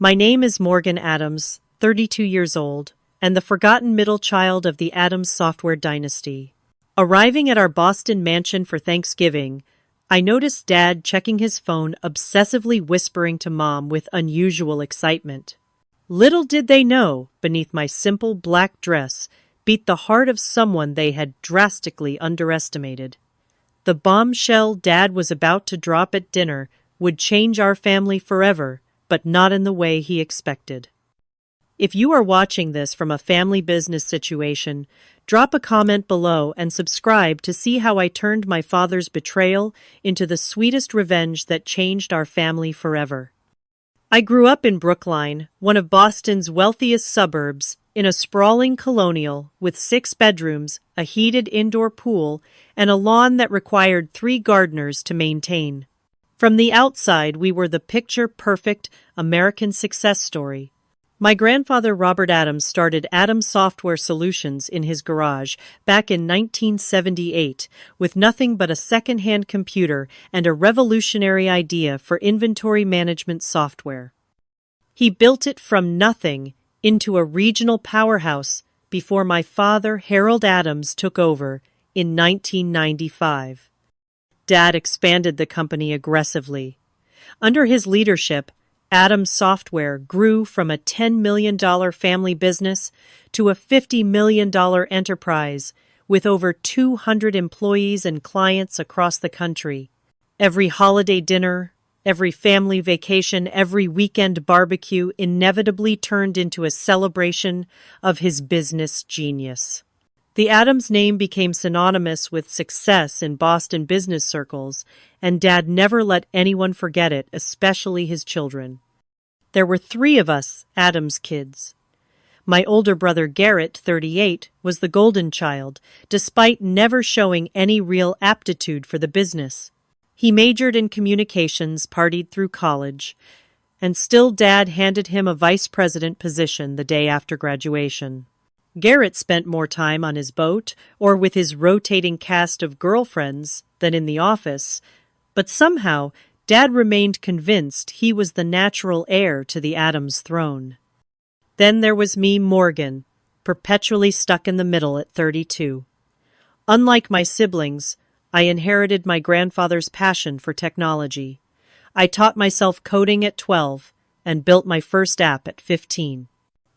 My name is Morgan Adams, 32 years old, and the forgotten middle child of the Adams software dynasty. Arriving at our Boston mansion for Thanksgiving, I noticed Dad checking his phone, obsessively whispering to Mom with unusual excitement. Little did they know, beneath my simple black dress beat the heart of someone they had drastically underestimated. The bombshell Dad was about to drop at dinner would change our family forever, but not in the way he expected. If you are watching this from a family business situation, drop a comment below and subscribe to see how I turned my father's betrayal into the sweetest revenge that changed our family forever. I grew up in Brookline, one of Boston's wealthiest suburbs, in a sprawling colonial with 6 bedrooms, a heated indoor pool, and a lawn that required 3 gardeners to maintain. From the outside, we were the picture-perfect American success story. My grandfather Robert Adams started Adams Software Solutions in his garage back in 1978 with nothing but a second-hand computer and a revolutionary idea for inventory management software. He built it from nothing into a regional powerhouse before my father Harold Adams took over in 1995. Dad expanded the company aggressively. Under his leadership, Adams Software grew from a $10 million family business to a $50 million enterprise with over 200 employees and clients across the country. Every holiday dinner, every family vacation, every weekend barbecue inevitably turned into a celebration of his business genius. The Adams name became synonymous with success in Boston business circles, and Dad never let anyone forget it, especially his children. There were 3 of us Adams kids. My older brother Garrett, 38, was the golden child, despite never showing any real aptitude for the business. He majored in communications, partied through college, and still Dad handed him a vice president position the day after graduation. Garrett spent more time on his boat or with his rotating cast of girlfriends than in the office, but somehow Dad remained convinced he was the natural heir to the Adams throne. Then there was me, Morgan, perpetually stuck in the middle at 32. Unlike my siblings, I inherited my grandfather's passion for technology. I taught myself coding at 12 and built my first app at 15.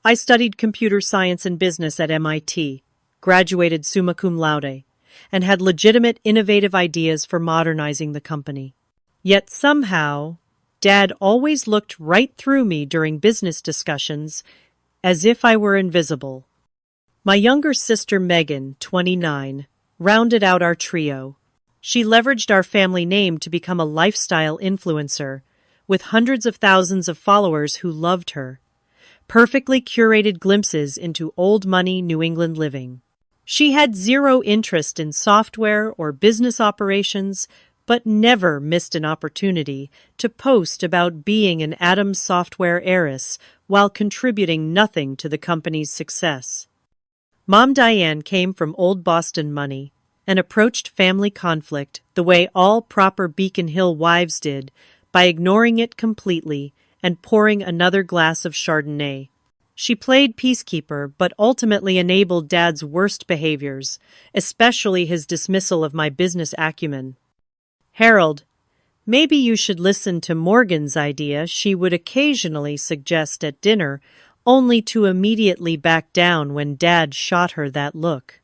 I studied computer science and business at MIT, graduated summa cum laude, and had legitimate innovative ideas for modernizing the company. Yet somehow, Dad always looked right through me during business discussions, as if I were invisible. My younger sister Megan, 29, rounded out our trio. She leveraged our family name to become a lifestyle influencer, with hundreds of thousands of followers who loved her. Perfectly curated glimpses into old money New England living. She had zero interest in software or business operations, but never missed an opportunity to post about being an Adams Software heiress while contributing nothing to the company's success. Mom Diane came from old Boston money and approached family conflict the way all proper Beacon Hill wives did, by ignoring it completely and pouring another glass of Chardonnay. She played peacekeeper, but ultimately enabled Dad's worst behaviors, especially his dismissal of my business acumen. "Harold, maybe you should listen to Morgan's idea," she would occasionally suggest at dinner, only to immediately back down when Dad shot her that look.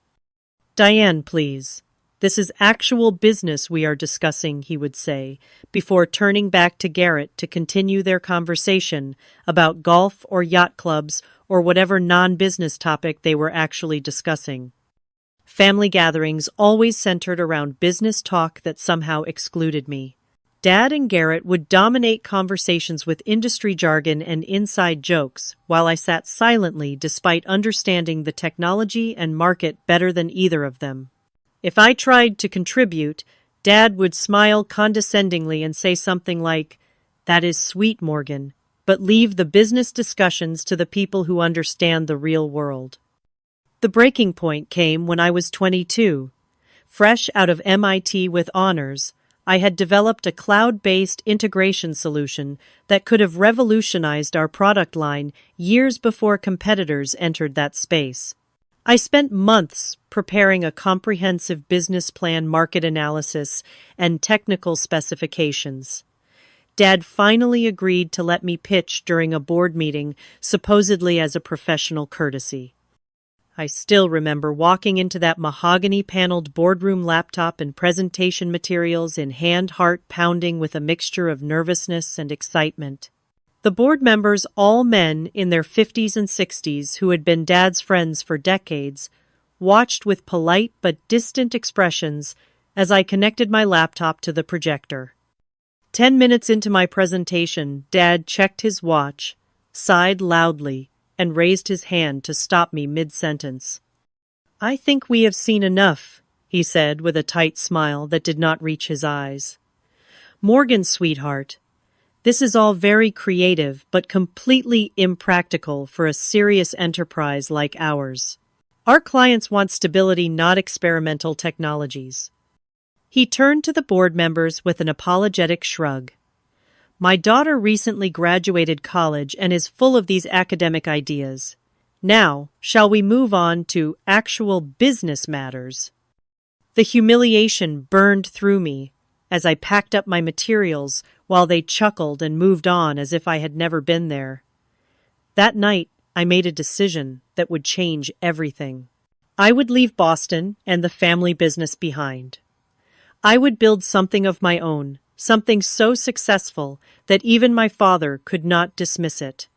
"Diane, please. This is actual business we are discussing," he would say, before turning back to Garrett to continue their conversation about golf or yacht clubs or whatever non-business topic they were actually discussing. Family gatherings always centered around business talk that somehow excluded me. Dad and Garrett would dominate conversations with industry jargon and inside jokes, while I sat silently despite understanding the technology and market better than either of them. If I tried to contribute, Dad would smile condescendingly and say something like, "That is sweet, Morgan, but leave the business discussions to the people who understand the real world." The breaking point came when I was 22. Fresh out of MIT with honors, I had developed a cloud-based integration solution that could have revolutionized our product line years before competitors entered that space. I spent months preparing a comprehensive business plan, market analysis, and technical specifications. Dad finally agreed to let me pitch during a board meeting, supposedly as a professional courtesy. I still remember walking into that mahogany-paneled boardroom, laptop and presentation materials in hand, heart pounding with a mixture of nervousness and excitement. The board members, all men in their 50s and 60s who had been Dad's friends for decades, watched with polite but distant expressions as I connected my laptop to the projector. 10 minutes into my presentation, Dad checked his watch, sighed loudly, and raised his hand to stop me mid-sentence. "I think we have seen enough," he said with a tight smile that did not reach his eyes. "Morgan, sweetheart, this is all very creative but completely impractical for a serious enterprise like ours. Our clients want stability, not experimental technologies." He turned to the board members with an apologetic shrug. "My daughter recently graduated college and is full of these academic ideas. Now, shall we move on to actual business matters?" The humiliation burned through me as I packed up my materials while they chuckled and moved on as if I had never been there. That night, I made a decision that would change everything. I would leave Boston and the family business behind. I would build something of my own, something so successful that even my father could not dismiss it.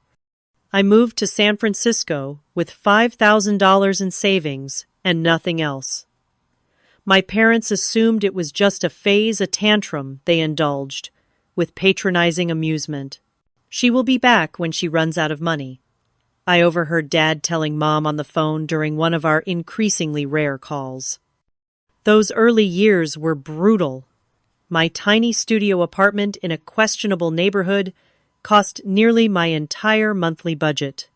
I moved to San Francisco with $5,000 in savings and nothing else. My parents assumed it was just a phase, a tantrum they indulged, with patronizing amusement. "She will be back when she runs out of money," I overheard Dad telling Mom on the phone during one of our increasingly rare calls. Those early years were brutal. My tiny studio apartment in a questionable neighborhood cost nearly my entire monthly budget.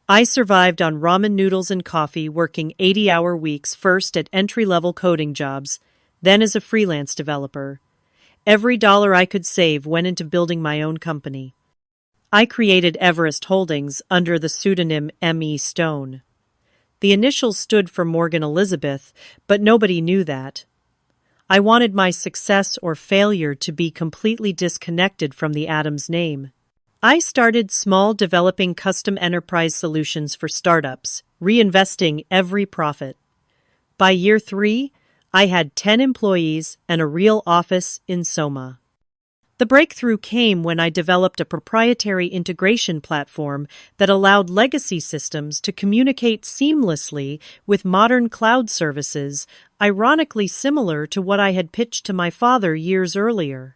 I survived on ramen noodles and coffee, working 80-hour weeks, first at entry-level coding jobs, then as a freelance developer. Every dollar I could save went into building my own company. I created Everest Holdings under the pseudonym M.E. Stone. The initials stood for Morgan Elizabeth, but nobody knew that. I wanted my success or failure to be completely disconnected from the Adams name. I started small, developing custom enterprise solutions for startups, reinvesting every profit. By year 3, I had 10 employees and a real office in Soma. The breakthrough came when I developed a proprietary integration platform that allowed legacy systems to communicate seamlessly with modern cloud services, ironically similar to what I had pitched to my father years earlier.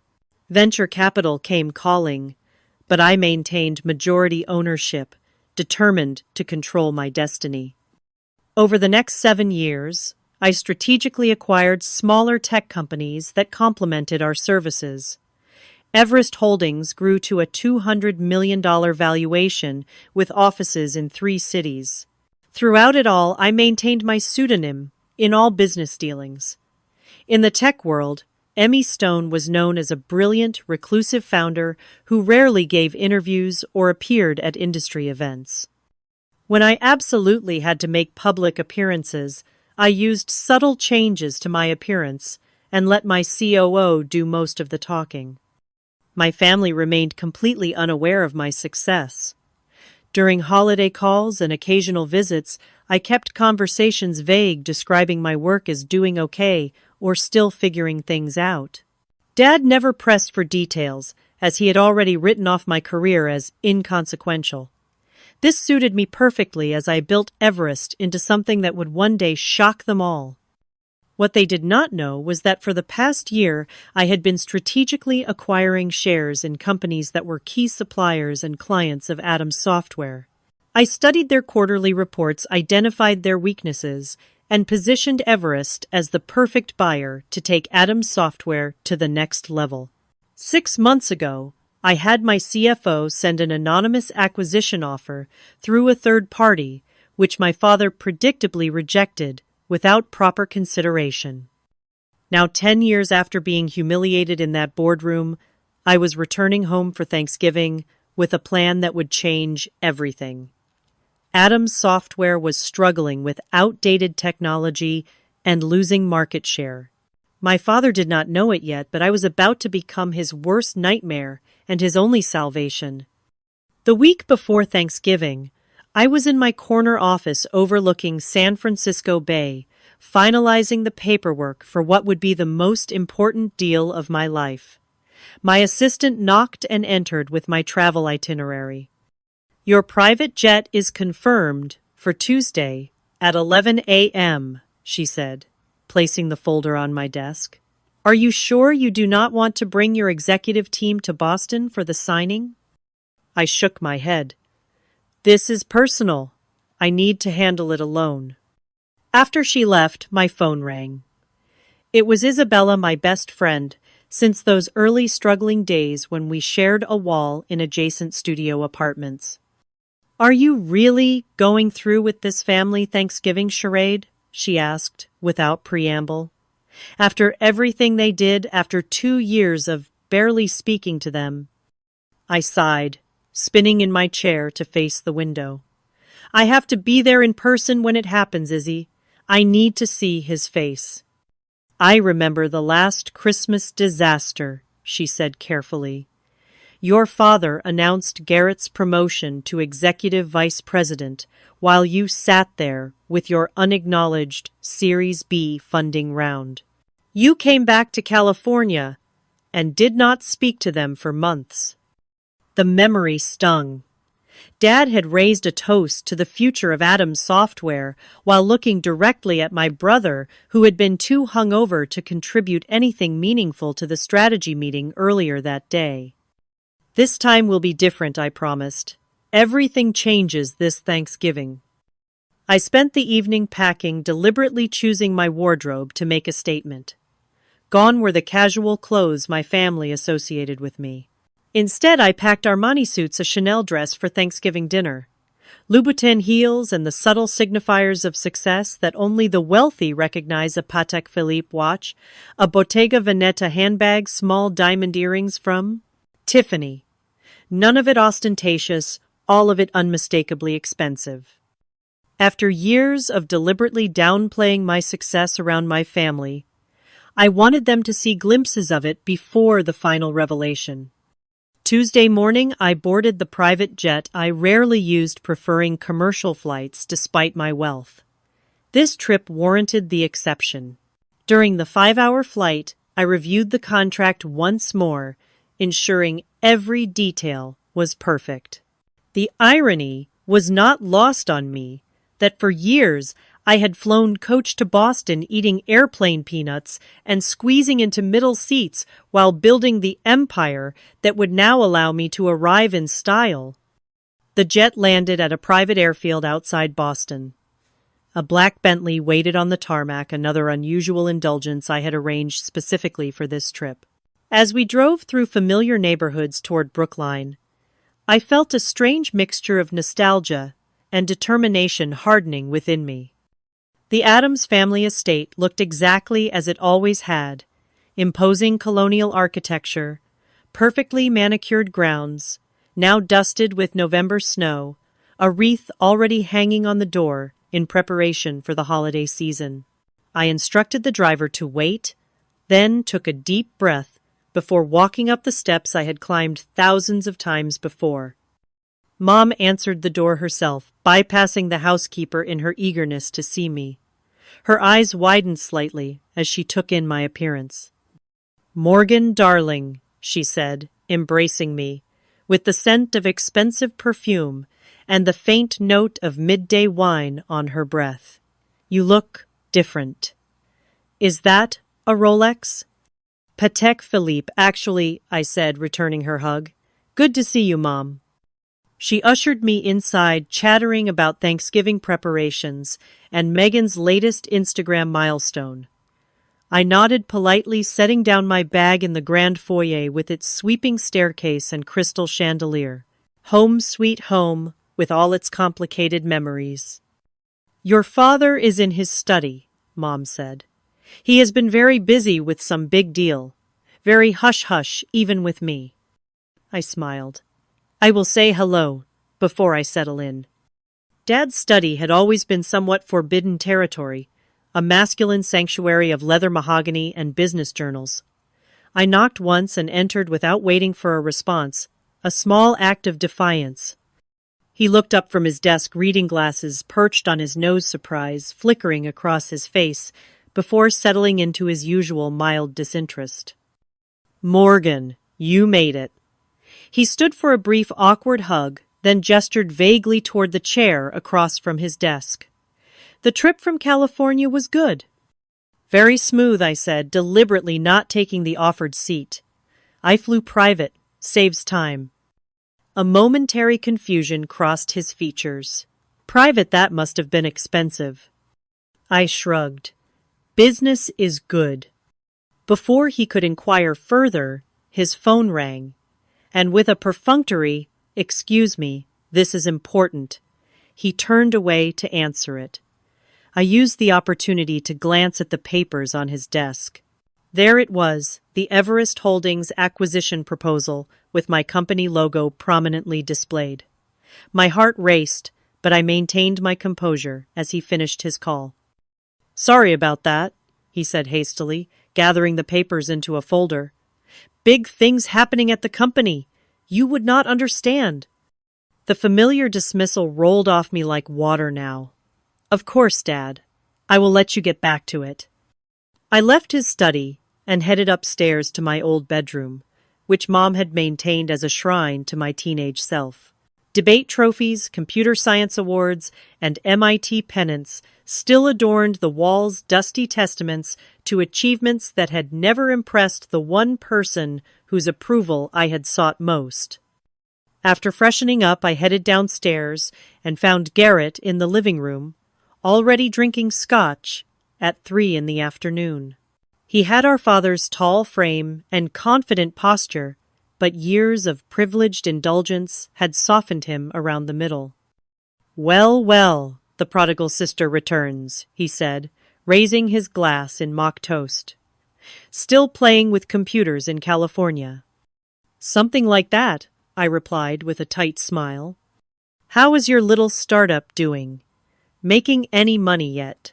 Venture capital came calling, but I maintained majority ownership, determined to control my destiny. Over the next 7 years, I strategically acquired smaller tech companies that complemented our services. Everest Holdings grew to a $200 million valuation with offices in 3 cities. Throughout it all, I maintained my pseudonym in all business dealings. In the tech world, M.E. Stone was known as a brilliant, reclusive founder who rarely gave interviews or appeared at industry events. When I absolutely had to make public appearances, I used subtle changes to my appearance and let my COO do most of the talking. My family remained completely unaware of my success. During holiday calls and occasional visits, I kept conversations vague, describing my work as doing okay or still figuring things out. Dad never pressed for details, as he had already written off my career as inconsequential. This suited me perfectly as I built Everest into something that would one day shock them all. What they did not know was that for the past year, I had been strategically acquiring shares in companies that were key suppliers and clients of Adams Software. I studied their quarterly reports, identified their weaknesses, and positioned Everest as the perfect buyer to take Adams Software to the next level. 6 months ago, I had my CFO send an anonymous acquisition offer through a third party, which my father predictably rejected without proper consideration. Now, 10 years after being humiliated in that boardroom, I was returning home for Thanksgiving with a plan that would change everything. Adam's software was struggling with outdated technology and losing market share. My father did not know it yet, but I was about to become his worst nightmare and his only salvation. The week before Thanksgiving, I was in my corner office overlooking San Francisco Bay, finalizing the paperwork for what would be the most important deal of my life. My assistant knocked and entered with my travel itinerary. "Your private jet is confirmed for Tuesday at 11 a.m., she said, placing the folder on my desk. "Are you sure you do not want to bring your executive team to Boston for the signing?" I shook my head. "This is personal. I need to handle it alone." After she left, my phone rang. It was Isabella, my best friend, since those early struggling days when we shared a wall in adjacent studio apartments. "Are you really going through with this family Thanksgiving charade?" she asked, without preamble. "After everything they did, after 2 years of barely speaking to them." I sighed, spinning in my chair to face the window. "I have to be there in person when it happens, Izzy. I need to see his face." "I remember the last Christmas disaster," she said carefully. "Your father announced Garrett's promotion to executive vice president while you sat there with your unacknowledged Series B funding round. You came back to California and did not speak to them for months." The memory stung. Dad had raised a toast to the future of Adam's software while looking directly at my brother, who had been too hungover to contribute anything meaningful to the strategy meeting earlier that day. "This time will be different," I promised. "Everything changes this Thanksgiving." I spent the evening packing, deliberately choosing my wardrobe to make a statement. Gone were the casual clothes my family associated with me. Instead, I packed Armani suits, a Chanel dress for Thanksgiving dinner, Louboutin heels, and the subtle signifiers of success that only the wealthy recognize: a Patek Philippe watch, a Bottega Veneta handbag, small diamond earrings from Tiffany. None of it ostentatious, all of it unmistakably expensive. After years of deliberately downplaying my success around my family, I wanted them to see glimpses of it before the final revelation. Tuesday morning, I boarded the private jet I rarely used, preferring commercial flights despite my wealth. This trip warranted the exception. During the 5-hour flight, I reviewed the contract once more, ensuring every detail was perfect. The irony was not lost on me that for years I had flown coach to Boston, eating airplane peanuts and squeezing into middle seats while building the empire that would now allow me to arrive in style. The jet landed at a private airfield outside Boston. A black Bentley waited on the tarmac, another unusual indulgence I had arranged specifically for this trip. As we drove through familiar neighborhoods toward Brookline, I felt a strange mixture of nostalgia and determination hardening within me. The Addams family estate looked exactly as it always had: imposing colonial architecture, perfectly manicured grounds, now dusted with November snow, a wreath already hanging on the door in preparation for the holiday season. I instructed the driver to wait, then took a deep breath before walking up the steps I had climbed thousands of times before. Mom answered the door herself, bypassing the housekeeper in her eagerness to see me. Her eyes widened slightly as she took in my appearance. "Morgan, darling," she said, embracing me, with the scent of expensive perfume and the faint note of midday wine on her breath. "You look different." "Is that a Rolex?" "Patek Philippe, actually," I said, returning her hug. "Good to see you, Mom." She ushered me inside, chattering about Thanksgiving preparations and Megan's latest Instagram milestone. I nodded politely, setting down my bag in the grand foyer with its sweeping staircase and crystal chandelier. Home sweet home, with all its complicated memories. "Your father is in his study," Mom said. He has been very busy with some big deal. Very hush-hush, even with me. I smiled. I will say hello before I settle in. Dad's study had always been somewhat forbidden territory, a masculine sanctuary of leather mahogany and business journals. I knocked once and entered without waiting for a response, a small act of defiance. He looked up from his desk, reading glasses perched on his nose, surprise flickering across his face, before settling into his usual mild disinterest. Morgan, you made it. He stood for a brief, awkward hug, then gestured vaguely toward the chair across from his desk. The trip from California was good. Very smooth, I said, deliberately not taking the offered seat. I flew private. Saves time. A momentary confusion crossed his features. Private, that must have been expensive. I shrugged. Business is good. Before he could inquire further, his phone rang, and with a perfunctory, "Excuse me, this is important," he turned away to answer it. I used the opportunity to glance at the papers on his desk. There it was, the Everest Holdings acquisition proposal, with my company logo prominently displayed. My heart raced, but I maintained my composure as he finished his call. "Sorry about that," he said hastily, gathering the papers into a folder. "Big things happening at the company. You would not understand." The familiar dismissal rolled off me like water now. "Of course, Dad. I will let you get back to it." I left his study and headed upstairs to my old bedroom, which Mom had maintained as a shrine to my teenage self. Debate trophies, computer science awards, and MIT pennants still adorned the walls, dusty testaments to achievements that had never impressed the one person whose approval I had sought most. After freshening up, I headed downstairs and found Garrett in the living room, already drinking scotch at 3 in the afternoon. He had our father's tall frame and confident posture, but years of privileged indulgence had softened him around the middle. "Well, well, the prodigal sister returns," he said, raising his glass in mock toast. "Still playing with computers in California." "Something like that," I replied with a tight smile. "How is your little startup doing? Making any money yet?"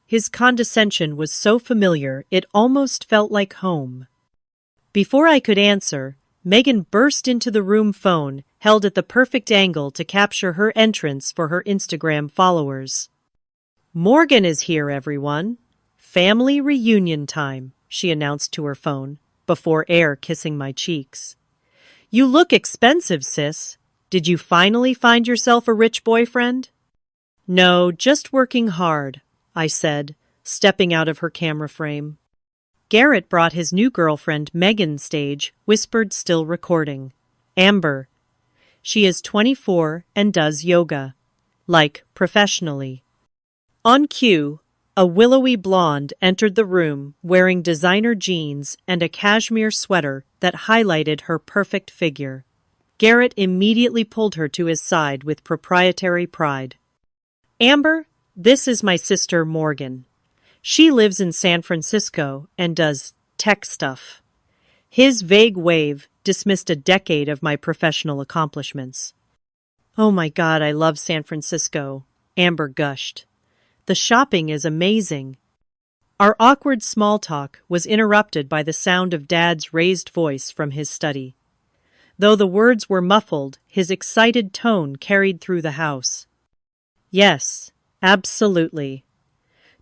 His condescension was so familiar it almost felt like home. Before I could answer, Megan burst into the room, phone held at the perfect angle to capture her entrance for her Instagram followers. "Morgan is here, everyone. Family reunion time," she announced to her phone, before air kissing my cheeks. "You look expensive, sis. Did you finally find yourself a rich boyfriend?" "No, just working hard," I said, stepping out of her camera frame. Garrett brought his new girlfriend Megan stage, whispered, still recording. "Amber. She is 24 and does yoga. Like, professionally." On cue, a willowy blonde entered the room wearing designer jeans and a cashmere sweater that highlighted her perfect figure. Garrett immediately pulled her to his side with proprietary pride. "Amber, this is my sister Morgan. She lives in San Francisco and does tech stuff." His vague wave dismissed a decade of my professional accomplishments. "Oh my God, I love San Francisco," Amber gushed. "The shopping is amazing." Our awkward small talk was interrupted by the sound of Dad's raised voice from his study. Though the words were muffled, his excited tone carried through the house. "Yes, absolutely.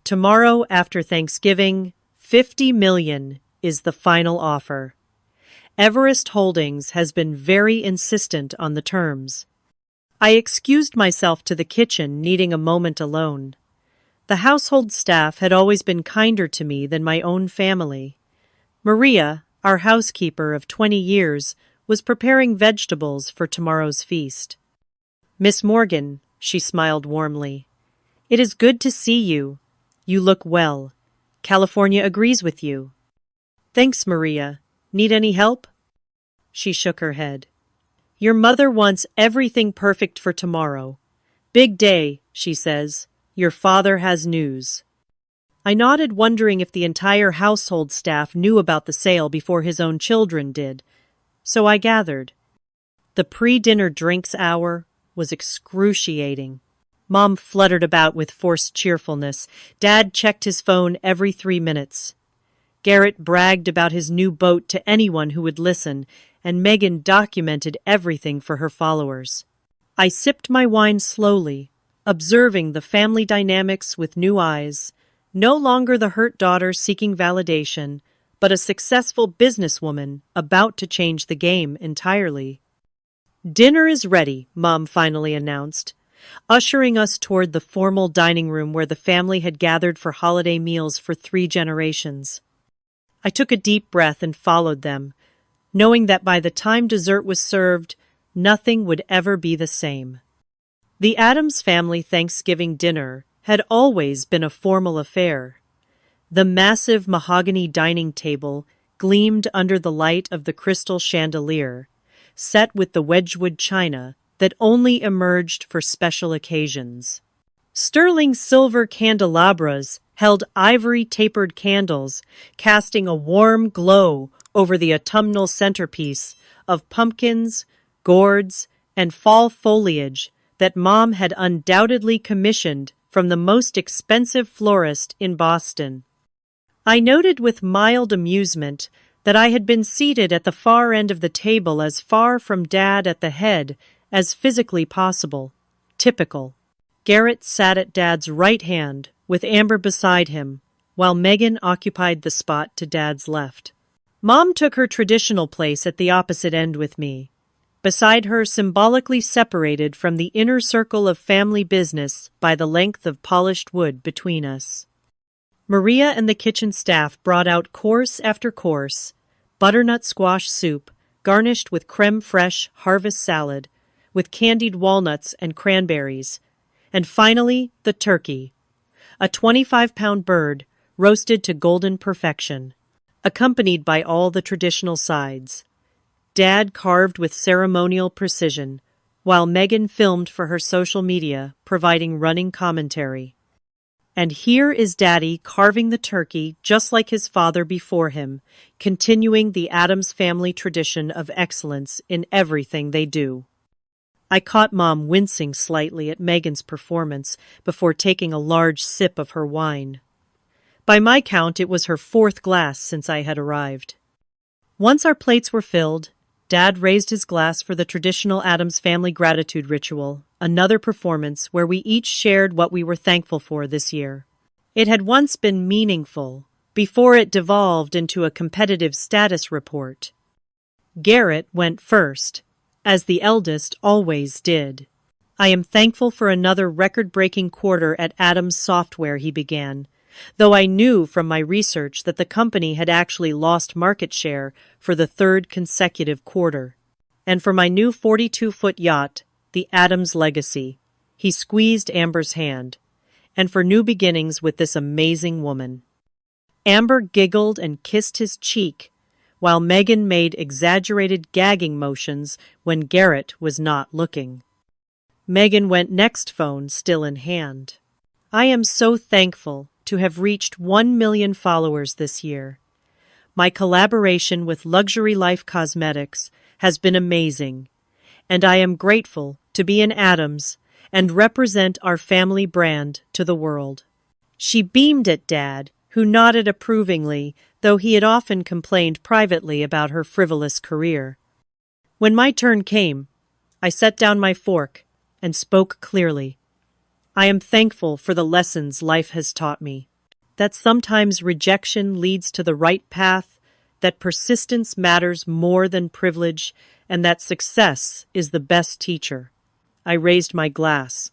Tomorrow after Thanksgiving, 50 million is the final offer. Everest Holdings has been very insistent on the terms." I excused myself to the kitchen, needing a moment alone. The household staff had always been kinder to me than my own family. Maria, our housekeeper of 20 years, was preparing vegetables for tomorrow's feast. "Miss Morgan," she smiled warmly, "it is good to see you. You look well. California agrees with you." "Thanks, Maria. Need any help?" She shook her head. "Your mother wants everything perfect for tomorrow. Big day, she says. Your father has news." I nodded, wondering if the entire household staff knew about the sale before his own children did. So I gathered. The pre-dinner drinks hour was excruciating. Mom fluttered about with forced cheerfulness. Dad checked his phone every 3 minutes. Garrett bragged about his new boat to anyone who would listen, and Megan documented everything for her followers. I sipped my wine slowly, observing the family dynamics with new eyes. No longer the hurt daughter seeking validation, but a successful businesswoman about to change the game entirely. "Dinner is ready," Mom finally announced, ushering us toward the formal dining room where the family had gathered for holiday meals for 3 generations. I took a deep breath and followed them, knowing that by the time dessert was served, nothing would ever be the same. The Addams family Thanksgiving dinner had always been a formal affair. The massive mahogany dining table gleamed under the light of the crystal chandelier, set with the Wedgwood china that only emerged for special occasions. Sterling silver candelabras held ivory tapered candles, casting a warm glow over the autumnal centerpiece of pumpkins, gourds, and fall foliage that Mom had undoubtedly commissioned from the most expensive florist in Boston. I noted with mild amusement that I had been seated at the far end of the table, as far from Dad at the head as physically possible. Typical. Garrett sat at Dad's right hand, with Amber beside him, while Megan occupied the spot to Dad's left. Mom took her traditional place at the opposite end with me, beside her, symbolically separated from the inner circle of family business by the length of polished wood between us. Maria and the kitchen staff brought out course after course: butternut squash soup, garnished with creme fraiche harvest salad, with candied walnuts and cranberries, and finally the turkey, a 25-pound bird roasted to golden perfection, accompanied by all the traditional sides. Dad carved with ceremonial precision, while Megan filmed for her social media, providing running commentary. And here is Daddy carving the turkey just like his father before him, continuing the Addams family tradition of excellence in everything they do. I caught Mom wincing slightly at Megan's performance before taking a large sip of her wine. By my count, it was her 4th glass since I had arrived. Once our plates were filled, Dad raised his glass for the traditional Addams family gratitude ritual, another performance where we each shared what we were thankful for this year. It had once been meaningful, before it devolved into a competitive status report. Garrett went first, as the eldest always did. "I am thankful for another record-breaking quarter at Addams Software," he began, though I knew from my research that the company had actually lost market share for the 3rd consecutive quarter. "And for my new 42-foot yacht, the Addams Legacy." He squeezed Amber's hand. "And for new beginnings with this amazing woman." Amber giggled and kissed his cheek, while Megan made exaggerated gagging motions when Garrett was not looking. Megan went next, phone still in hand. "I am so thankful to have reached 1 million followers this year. My collaboration with Luxury Life Cosmetics has been amazing, and I am grateful to be an Addams and represent our family brand to the world." She beamed at Dad, who nodded approvingly, though he had often complained privately about her frivolous career. When my turn came, I set down my fork and spoke clearly. "I am thankful for the lessons life has taught me. That sometimes rejection leads to the right path, that persistence matters more than privilege, and that success is the best teacher." I raised my glass.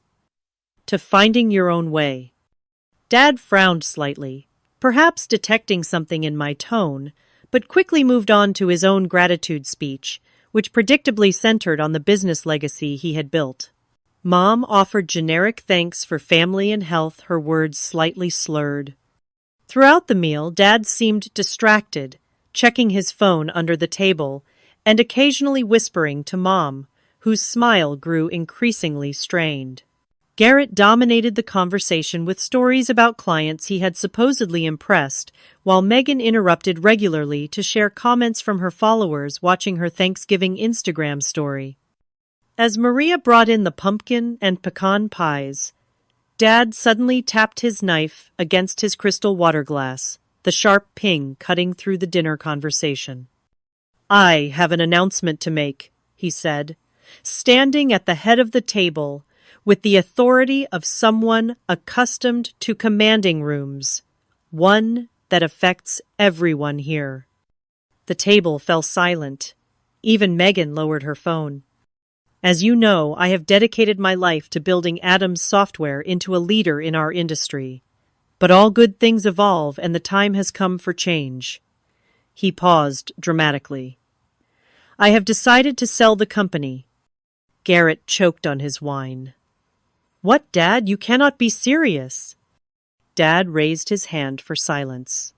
"To finding your own way." Dad frowned slightly, perhaps detecting something in my tone, but quickly moved on to his own gratitude speech, which predictably centered on the business legacy he had built. Mom offered generic thanks for family and health, her words slightly slurred. Throughout the meal, Dad seemed distracted, checking his phone under the table and occasionally whispering to Mom, whose smile grew increasingly strained. Garrett dominated the conversation with stories about clients he had supposedly impressed, while Megan interrupted regularly to share comments from her followers watching her Thanksgiving Instagram story. As Maria brought in the pumpkin and pecan pies, Dad suddenly tapped his knife against his crystal water glass, the sharp ping cutting through the dinner conversation. "I have an announcement to make," he said, standing at the head of the table with the authority of someone accustomed to commanding rooms, one that affects everyone here. The table fell silent. Even Megan lowered her phone. "As you know, I have dedicated my life to building Adams Software into a leader in our industry. But all good things evolve, and the time has come for change." He paused dramatically. "I have decided to sell the company." Garrett choked on his wine. "What, Dad? You cannot be serious." Dad raised his hand for silence.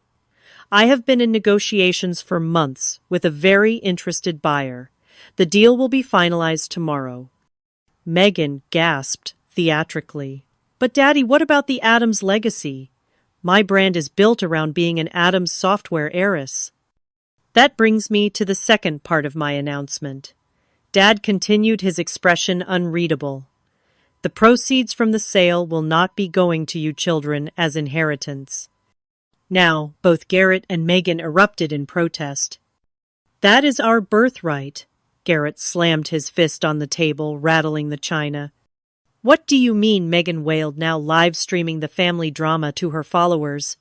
"I have been in negotiations for months with a very interested buyer. The deal will be finalized tomorrow." Megan gasped theatrically. "But Daddy, what about the Adams legacy? My brand is built around being an Adams Software heiress." "That brings me to the second part of my announcement." Dad continued, his expression unreadable. "The proceeds from the sale will not be going to you children as inheritance." Now, both Garrett and Megan erupted in protest. "That is our birthright." Garrett slammed his fist on the table, rattling the china. "What do you mean?" Megan wailed, now live streaming the family drama to her followers.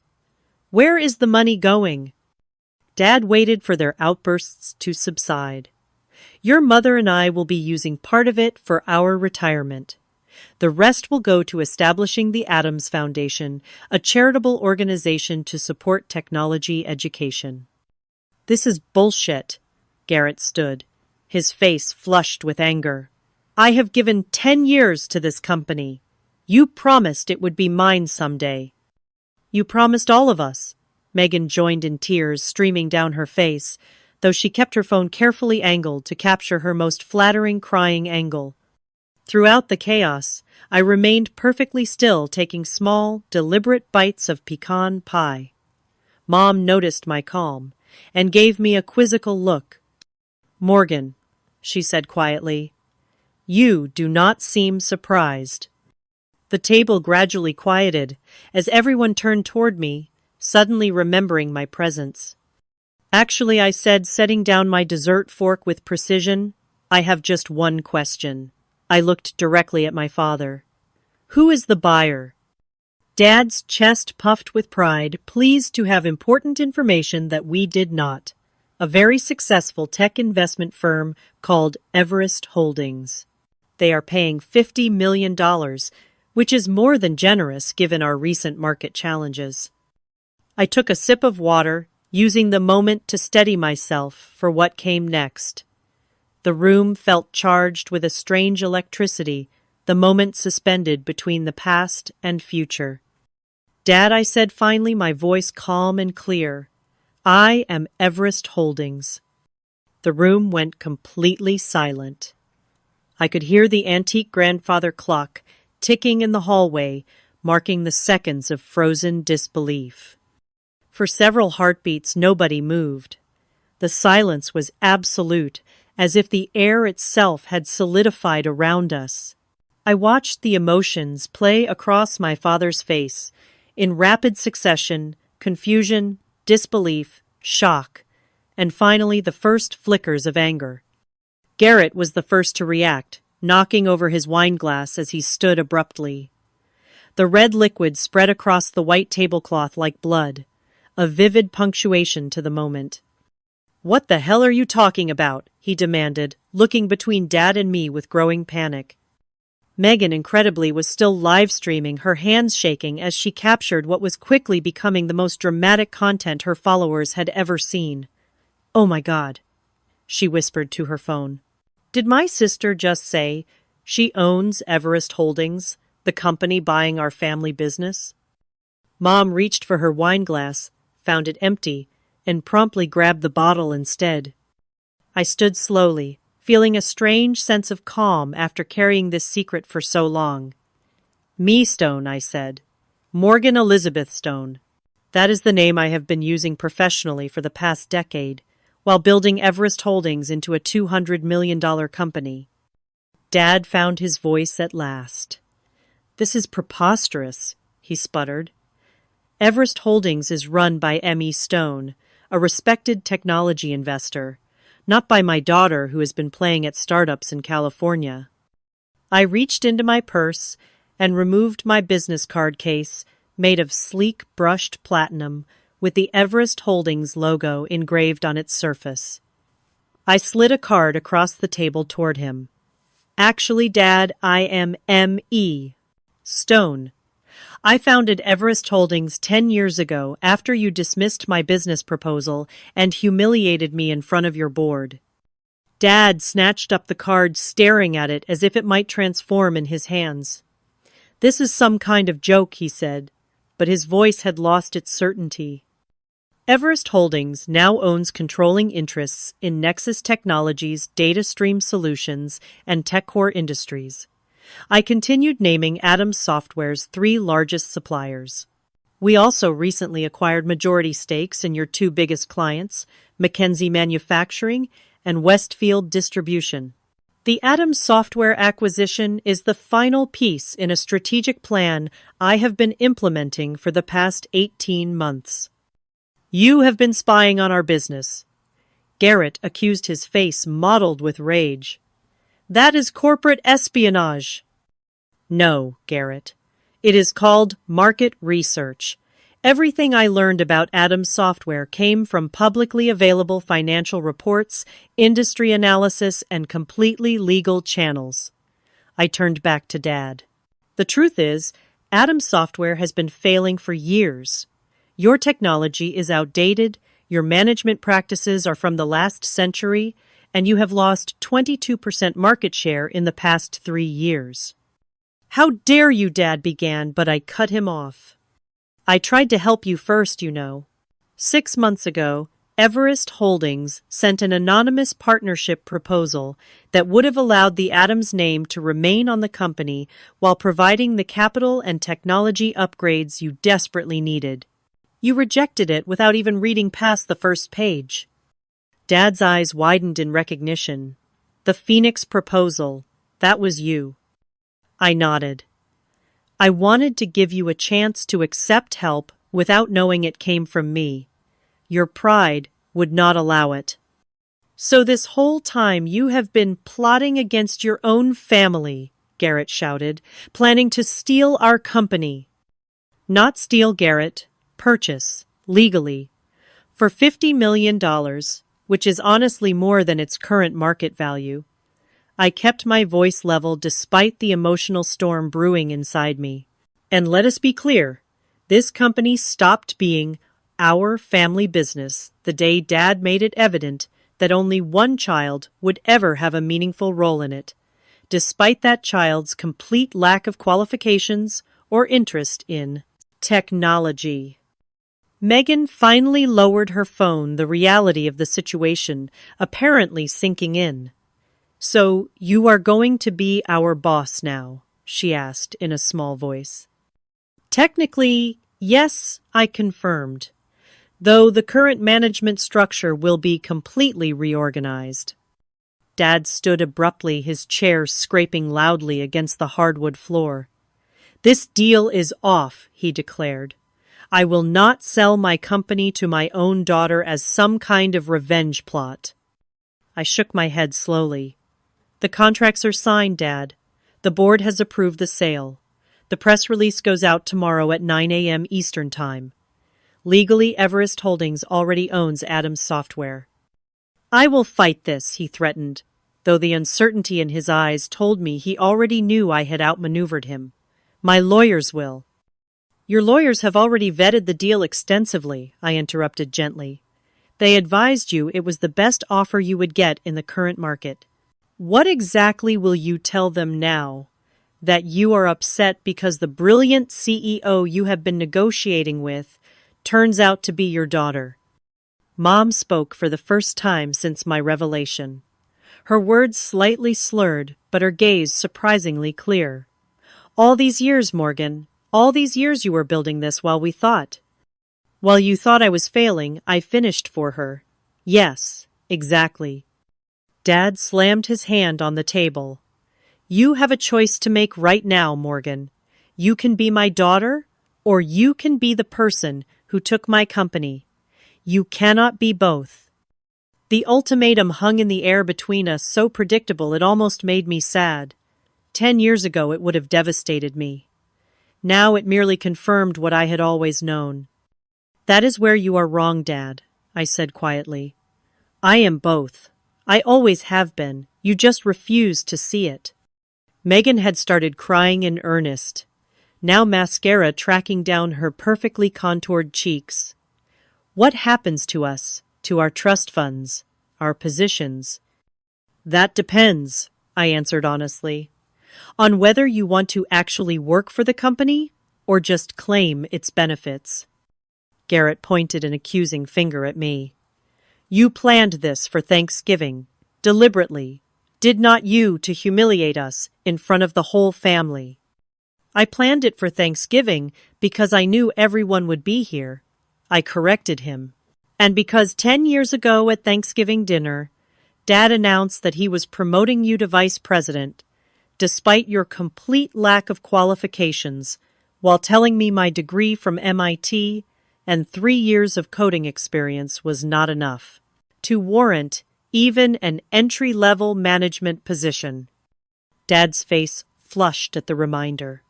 "Where is the money going?" Dad waited for their outbursts to subside. "Your mother and I will be using part of it for our retirement. The rest will go to establishing the Adams Foundation, a charitable organization to support technology education." "This is bullshit." Garrett stood, his face flushed with anger. "I have given 10 years to this company. You promised it would be mine someday." "You promised all of us." Megan joined in, tears streaming down her face, though she kept her phone carefully angled to capture her most flattering crying angle. Throughout the chaos, I remained perfectly still, taking small, deliberate bites of pecan pie. Mom noticed my calm and gave me a quizzical look. "Morgan," she said quietly, "you do not seem surprised." The table gradually quieted as everyone turned toward me, suddenly remembering my presence. "Actually," I said, setting down my dessert fork with precision, "I have just one question." I looked directly at my father. "Who is the buyer?" Dad's chest puffed with pride, pleased to have important information that we did not. "A very successful tech investment firm called Everest Holdings. They are paying $50 million, which is more than generous given our recent market challenges." I took a sip of water, using the moment to steady myself for what came next. The room felt charged with a strange electricity, the moment suspended between the past and future. "Dad," I said finally, my voice calm and clear, "I am Everest Holdings." The room went completely silent. I could hear the antique grandfather clock ticking in the hallway, marking the seconds of frozen disbelief. For several heartbeats, nobody moved. The silence was absolute, as if the air itself had solidified around us. I watched the emotions play across my father's face, in rapid succession: confusion, disbelief, shock, and finally the first flickers of anger. Garrett was the first to react, knocking over his wine glass as he stood abruptly. The red liquid spread across the white tablecloth like blood, a vivid punctuation to the moment. "What the hell are you talking about?" he demanded, looking between Dad and me with growing panic. Megan, incredibly, was still live streaming, her hands shaking as she captured what was quickly becoming the most dramatic content her followers had ever seen. "Oh my God," she whispered to her phone. "Did my sister just say she owns Everest Holdings, the company buying our family business?" Mom reached for her wine glass, found it empty, and promptly grabbed the bottle instead. I stood slowly, feeling a strange sense of calm after carrying this secret for so long. Me Stone, I said. Morgan Elizabeth Stone. That is the name I have been using professionally for the past decade, while building Everest Holdings into a $200 million company. Dad found his voice at last. This is preposterous, he sputtered. Everest Holdings is run by M.E. Stone, a respected technology investor, not by my daughter who has been playing at startups in California. I reached into my purse and removed my business card case made of sleek brushed platinum with the Everest Holdings logo engraved on its surface. I slid a card across the table toward him. Actually, Dad, I am M.E. Stone. I founded Everest Holdings 10 years ago after you dismissed my business proposal and humiliated me in front of your board. Dad snatched up the card, staring at it as if it might transform in his hands. This is some kind of joke, he said, but his voice had lost its certainty. Everest Holdings now owns controlling interests in Nexus Technologies, Data Stream Solutions, and TechCore Industries. I continued naming Adams Software's 3 largest suppliers. We also recently acquired majority stakes in your 2 biggest clients, McKinsey Manufacturing and Westfield Distribution. The Adams Software acquisition is the final piece in a strategic plan I have been implementing for the past 18 months. You have been spying on our business. Garrett accused, his face mottled with rage. That is corporate espionage. No, Garrett. It is called market research. Everything I learned about Adams Software came from publicly available financial reports, industry analysis, and completely legal channels. I turned back to Dad. The truth is, Adams Software has been failing for years. Your technology is outdated, your management practices are from the last century, and you have lost 22% market share in the past 3 years. How dare you, Dad began, but I cut him off. I tried to help you first, you know. 6 months ago, Everest Holdings sent an anonymous partnership proposal that would have allowed the Adams name to remain on the company while providing the capital and technology upgrades you desperately needed. You rejected it without even reading past the first page. Dad's eyes widened in recognition. The Phoenix proposal, that was you. I nodded. I wanted to give you a chance to accept help without knowing it came from me. Your pride would not allow it. So this whole time you have been plotting against your own family, Garrett shouted, planning to steal our company. Not steal, Garrett. Purchase, legally. For $50 million, which is honestly more than its current market value. I kept my voice level despite the emotional storm brewing inside me. And let us be clear, this company stopped being our family business the day Dad made it evident that only one child would ever have a meaningful role in it, despite that child's complete lack of qualifications or interest in technology. Megan finally lowered her phone, the reality of the situation apparently sinking in. So, you are going to be our boss now? She asked in a small voice. Technically, yes, I confirmed, though the current management structure will be completely reorganized. Dad stood abruptly, his chair scraping loudly against the hardwood floor. This deal is off, he declared. I will not sell my company to my own daughter as some kind of revenge plot. I shook my head slowly. The contracts are signed, Dad. The board has approved the sale. The press release goes out tomorrow at 9 a.m. Eastern Time. Legally, Everest Holdings already owns Adams Software. I will fight this, he threatened, though the uncertainty in his eyes told me he already knew I had outmaneuvered him. My lawyers will. Your lawyers have already vetted the deal extensively, I interrupted gently. They advised you it was the best offer you would get in the current market. What exactly will you tell them now? That you are upset because the brilliant CEO you have been negotiating with turns out to be your daughter. Mom spoke for the first time since my revelation. Her words slightly slurred, but her gaze surprisingly clear. All these years, Morgan. All these years you were building this while we thought. While you thought I was failing, I finished for her. Yes, exactly. Dad slammed his hand on the table. You have a choice to make right now, Morgan. You can be my daughter, or you can be the person who took my company. You cannot be both. The ultimatum hung in the air between us, so predictable it almost made me sad. 10 years ago it would have devastated me. Now it merely confirmed what I had always known. That is where you are wrong, Dad, I said quietly. I am both. I always have been. You just refuse to see it. Megan had started crying in earnest, now mascara tracking down her perfectly contoured cheeks. What happens to us, to our trust funds, our positions? That depends, I answered honestly, on whether you want to actually work for the company or just claim its benefits. Garrett pointed an accusing finger at me. You planned this for Thanksgiving, deliberately, did not you, to humiliate us in front of the whole family? I planned it for Thanksgiving because I knew everyone would be here. I corrected him. And because 10 years ago at Thanksgiving dinner, Dad announced that he was promoting you to vice president, despite your complete lack of qualifications, while telling me my degree from MIT and 3 years of coding experience was not enough to warrant even an entry-level management position. Dad's face flushed at the reminder.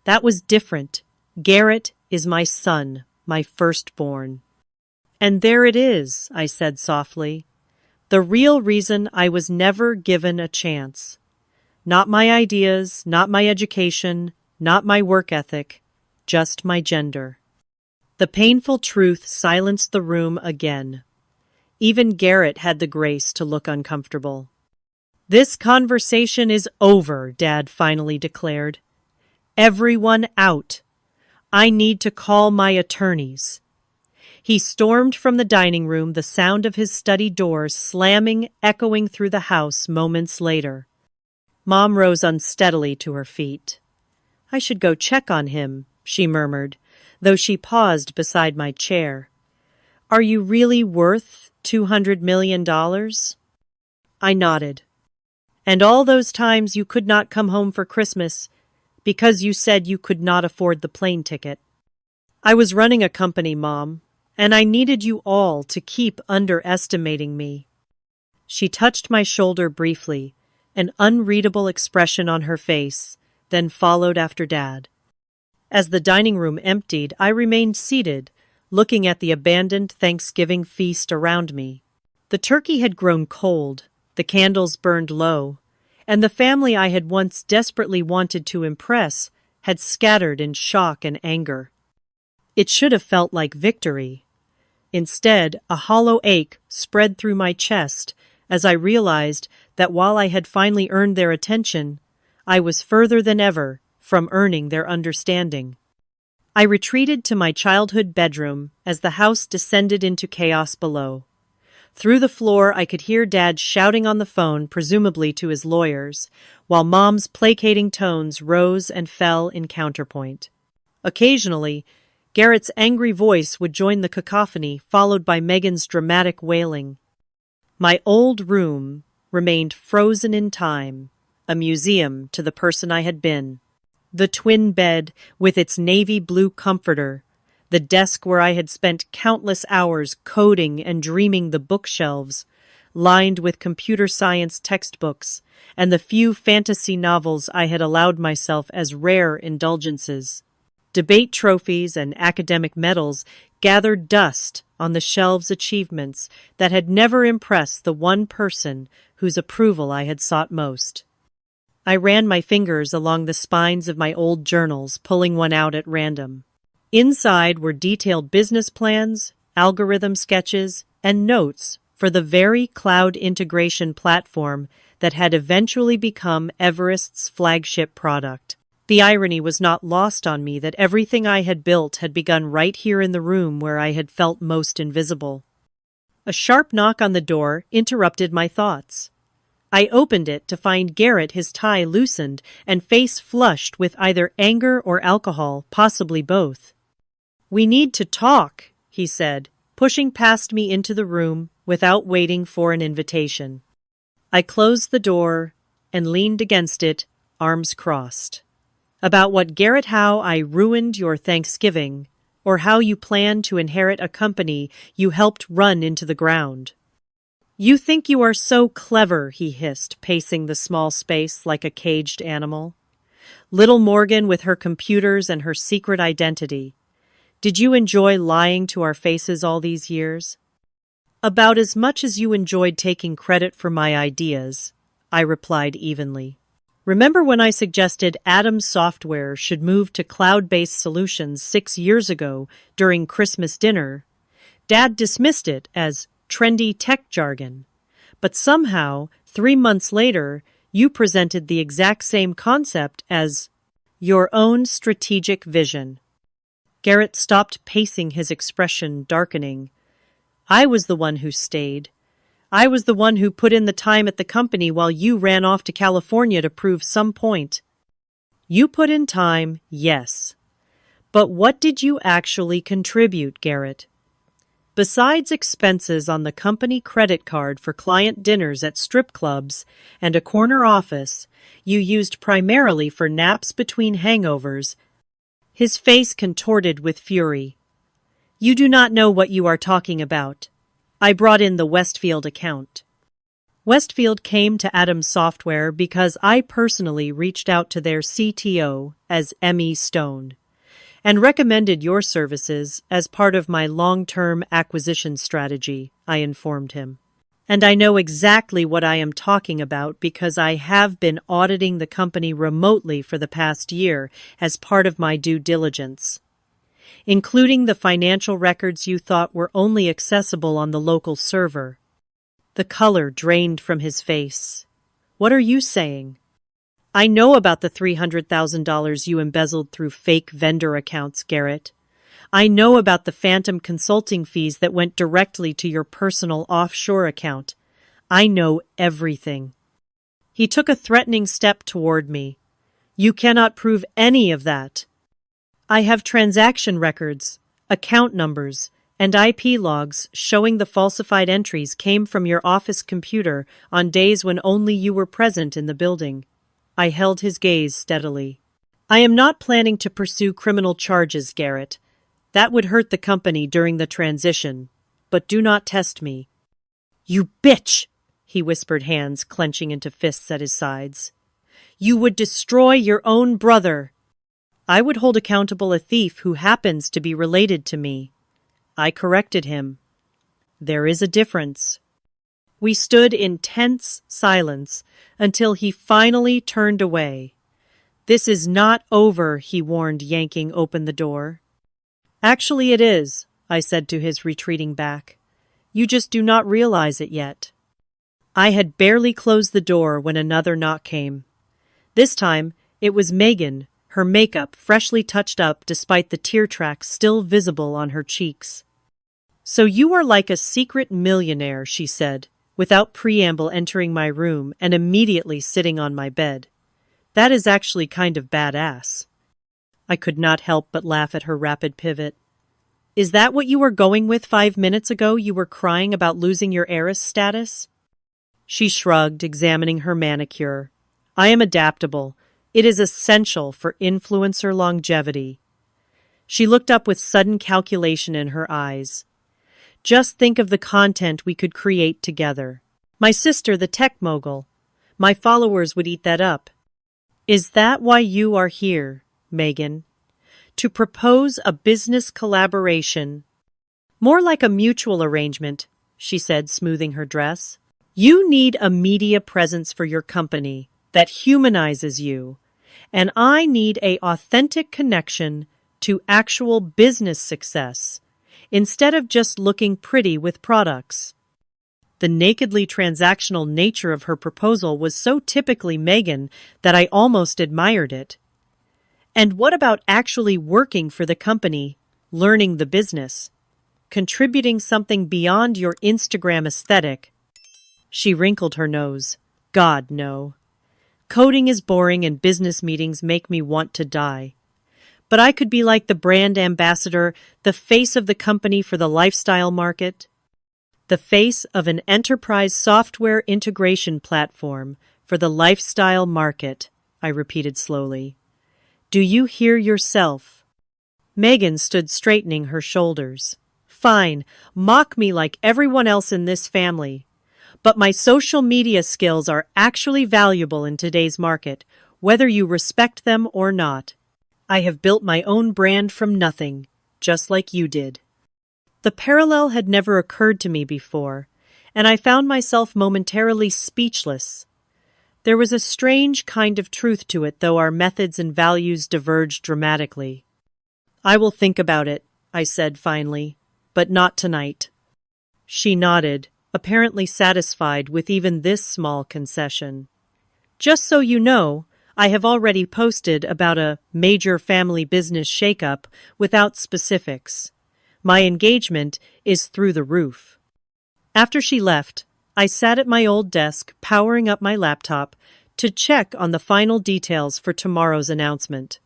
That was different. Garrett is my son, my firstborn. And there it is, I said softly. The real reason I was never given a chance. Not my ideas, not my education, not my work ethic, just my gender. The painful truth silenced the room again. Even Garrett had the grace to look uncomfortable. This conversation is over, Dad finally declared. Everyone out. I need to call my attorneys. He stormed from the dining room, the sound of his study doors slamming, echoing through the house moments later. Mom rose unsteadily to her feet. I should go check on him, she murmured, though she paused beside my chair. Are you really worth $200 million? I nodded. And all those times you could not come home for Christmas because you said you could not afford the plane ticket. I was running a company, Mom, and I needed you all to keep underestimating me. She touched my shoulder briefly, an unreadable expression on her face, then followed after Dad. As the dining room emptied, I remained seated, looking at the abandoned Thanksgiving feast around me. The turkey had grown cold, the candles burned low, and the family I had once desperately wanted to impress had scattered in shock and anger. It should have felt like victory. Instead, a hollow ache spread through my chest as I realized that while I had finally earned their attention, I was further than ever from earning their understanding. I retreated to my childhood bedroom as the house descended into chaos below. Through the floor, I could hear Dad shouting on the phone, presumably to his lawyers, while Mom's placating tones rose and fell in counterpoint. Occasionally, Garrett's angry voice would join the cacophony, followed by Megan's dramatic wailing. My old room remained frozen in time, a museum to the person I had been. The twin bed with its navy blue comforter, the desk where I had spent countless hours coding and dreaming, the bookshelves, lined with computer science textbooks, and the few fantasy novels I had allowed myself as rare indulgences. Debate trophies and academic medals gathered dust on the shelves, achievements that had never impressed the one person whose approval I had sought most. I ran my fingers along the spines of my old journals, pulling one out at random. Inside were detailed business plans, algorithm sketches, and notes for the very cloud integration platform that had eventually become Everest's flagship product. The irony was not lost on me that everything I had built had begun right here in the room where I had felt most invisible. A sharp knock on the door interrupted my thoughts. I opened it to find Garrett, his tie loosened and face flushed with either anger or alcohol, possibly both. "We need to talk," he said, pushing past me into the room without waiting for an invitation. I closed the door and leaned against it, arms crossed. "About what, Garrett? How I ruined your Thanksgiving, or how you plan to inherit a company you helped run into the ground." "You think you are so clever," he hissed, pacing the small space like a caged animal. "Little Morgan with her computers and her secret identity. Did you enjoy lying to our faces all these years?" "About as much as you enjoyed taking credit for my ideas," I replied evenly. "Remember when I suggested Adams Software should move to cloud-based solutions 6 years ago during Christmas dinner? Dad dismissed it as trendy tech jargon. But somehow, 3 months later, you presented the exact same concept as your own strategic vision." Garrett stopped pacing, his expression darkening. "I was the one who stayed. I was the one who put in the time at the company while you ran off to California to prove some point." "You put in time, yes. But what did you actually contribute, Garrett? Besides expenses on the company credit card for client dinners at strip clubs and a corner office you used primarily for naps between hangovers," his face contorted with fury. "You do not know what you are talking about. I brought in the Westfield account." Westfield came to Adams Software because I personally reached out to their CTO as M.E. Stone and recommended your services as part of my long-term acquisition strategy, I informed him. "And I know exactly what I am talking about because I have been auditing the company remotely for the past year as part of my due diligence, including the financial records you thought were only accessible on the local server." The color drained from his face. "What are you saying?" "I know about the $300,000 you embezzled through fake vendor accounts, Garrett. I know about the phantom consulting fees that went directly to your personal offshore account. I know everything." He took a threatening step toward me. "You cannot prove any of that." "I have transaction records, account numbers, and IP logs showing the falsified entries came from your office computer on days when only you were present in the building." I held his gaze steadily. "I am not planning to pursue criminal charges, Garrett. That would hurt the company during the transition. But do not test me." "You bitch!" he whispered, hands clenching into fists at his sides. "You would destroy your own brother." "I would hold accountable a thief who happens to be related to me." I corrected him. "There is a difference." We stood in tense silence until he finally turned away. "This is not over," he warned, yanking open the door. "Actually it is," I said to his retreating back. "You just do not realize it yet." I had barely closed the door when another knock came. This time it was Megan, her makeup freshly touched up despite the tear tracks still visible on her cheeks. "So you are like a secret millionaire," she said, without preamble, entering my room and immediately sitting on my bed. "That is actually kind of badass." I could not help but laugh at her rapid pivot. "Is that what you were going with 5 minutes ago? You were crying about losing your heiress status?" She shrugged, examining her manicure. "I am adaptable. It is essential for influencer longevity." She looked up with sudden calculation in her eyes. "Just think of the content we could create together. My sister, the tech mogul. My followers would eat that up." "Is that why you are here, Megan? To propose a business collaboration?" "More like a mutual arrangement," she said, smoothing her dress. "You need a media presence for your company that humanizes you, and I need an authentic connection to actual business success, instead of just looking pretty with products." The nakedly transactional nature of her proposal was so typically Megan that I almost admired it. "And what about actually working for the company, learning the business, contributing something beyond your Instagram aesthetic?" She wrinkled her nose. God, no. Coding is boring and business meetings make me want to die. But I could be like the brand ambassador, the face of the company for the lifestyle market, the face of an enterprise software integration platform for the lifestyle market, I repeated slowly. Do you hear yourself? Megan stood straightening her shoulders. Fine, mock me like everyone else in this family. But my social media skills are actually valuable in today's market, whether you respect them or not. I have built my own brand from nothing, just like you did. The parallel had never occurred to me before, and I found myself momentarily speechless. There was a strange kind of truth to it, though our methods and values diverged dramatically. I will think about it, I said finally, but not tonight. She nodded, apparently satisfied with even this small concession. Just so you know, I have already posted about a major family business shakeup without specifics. My engagement is through the roof. After she left, I sat at my old desk, powering up my laptop, to check on the final details for tomorrow's announcement.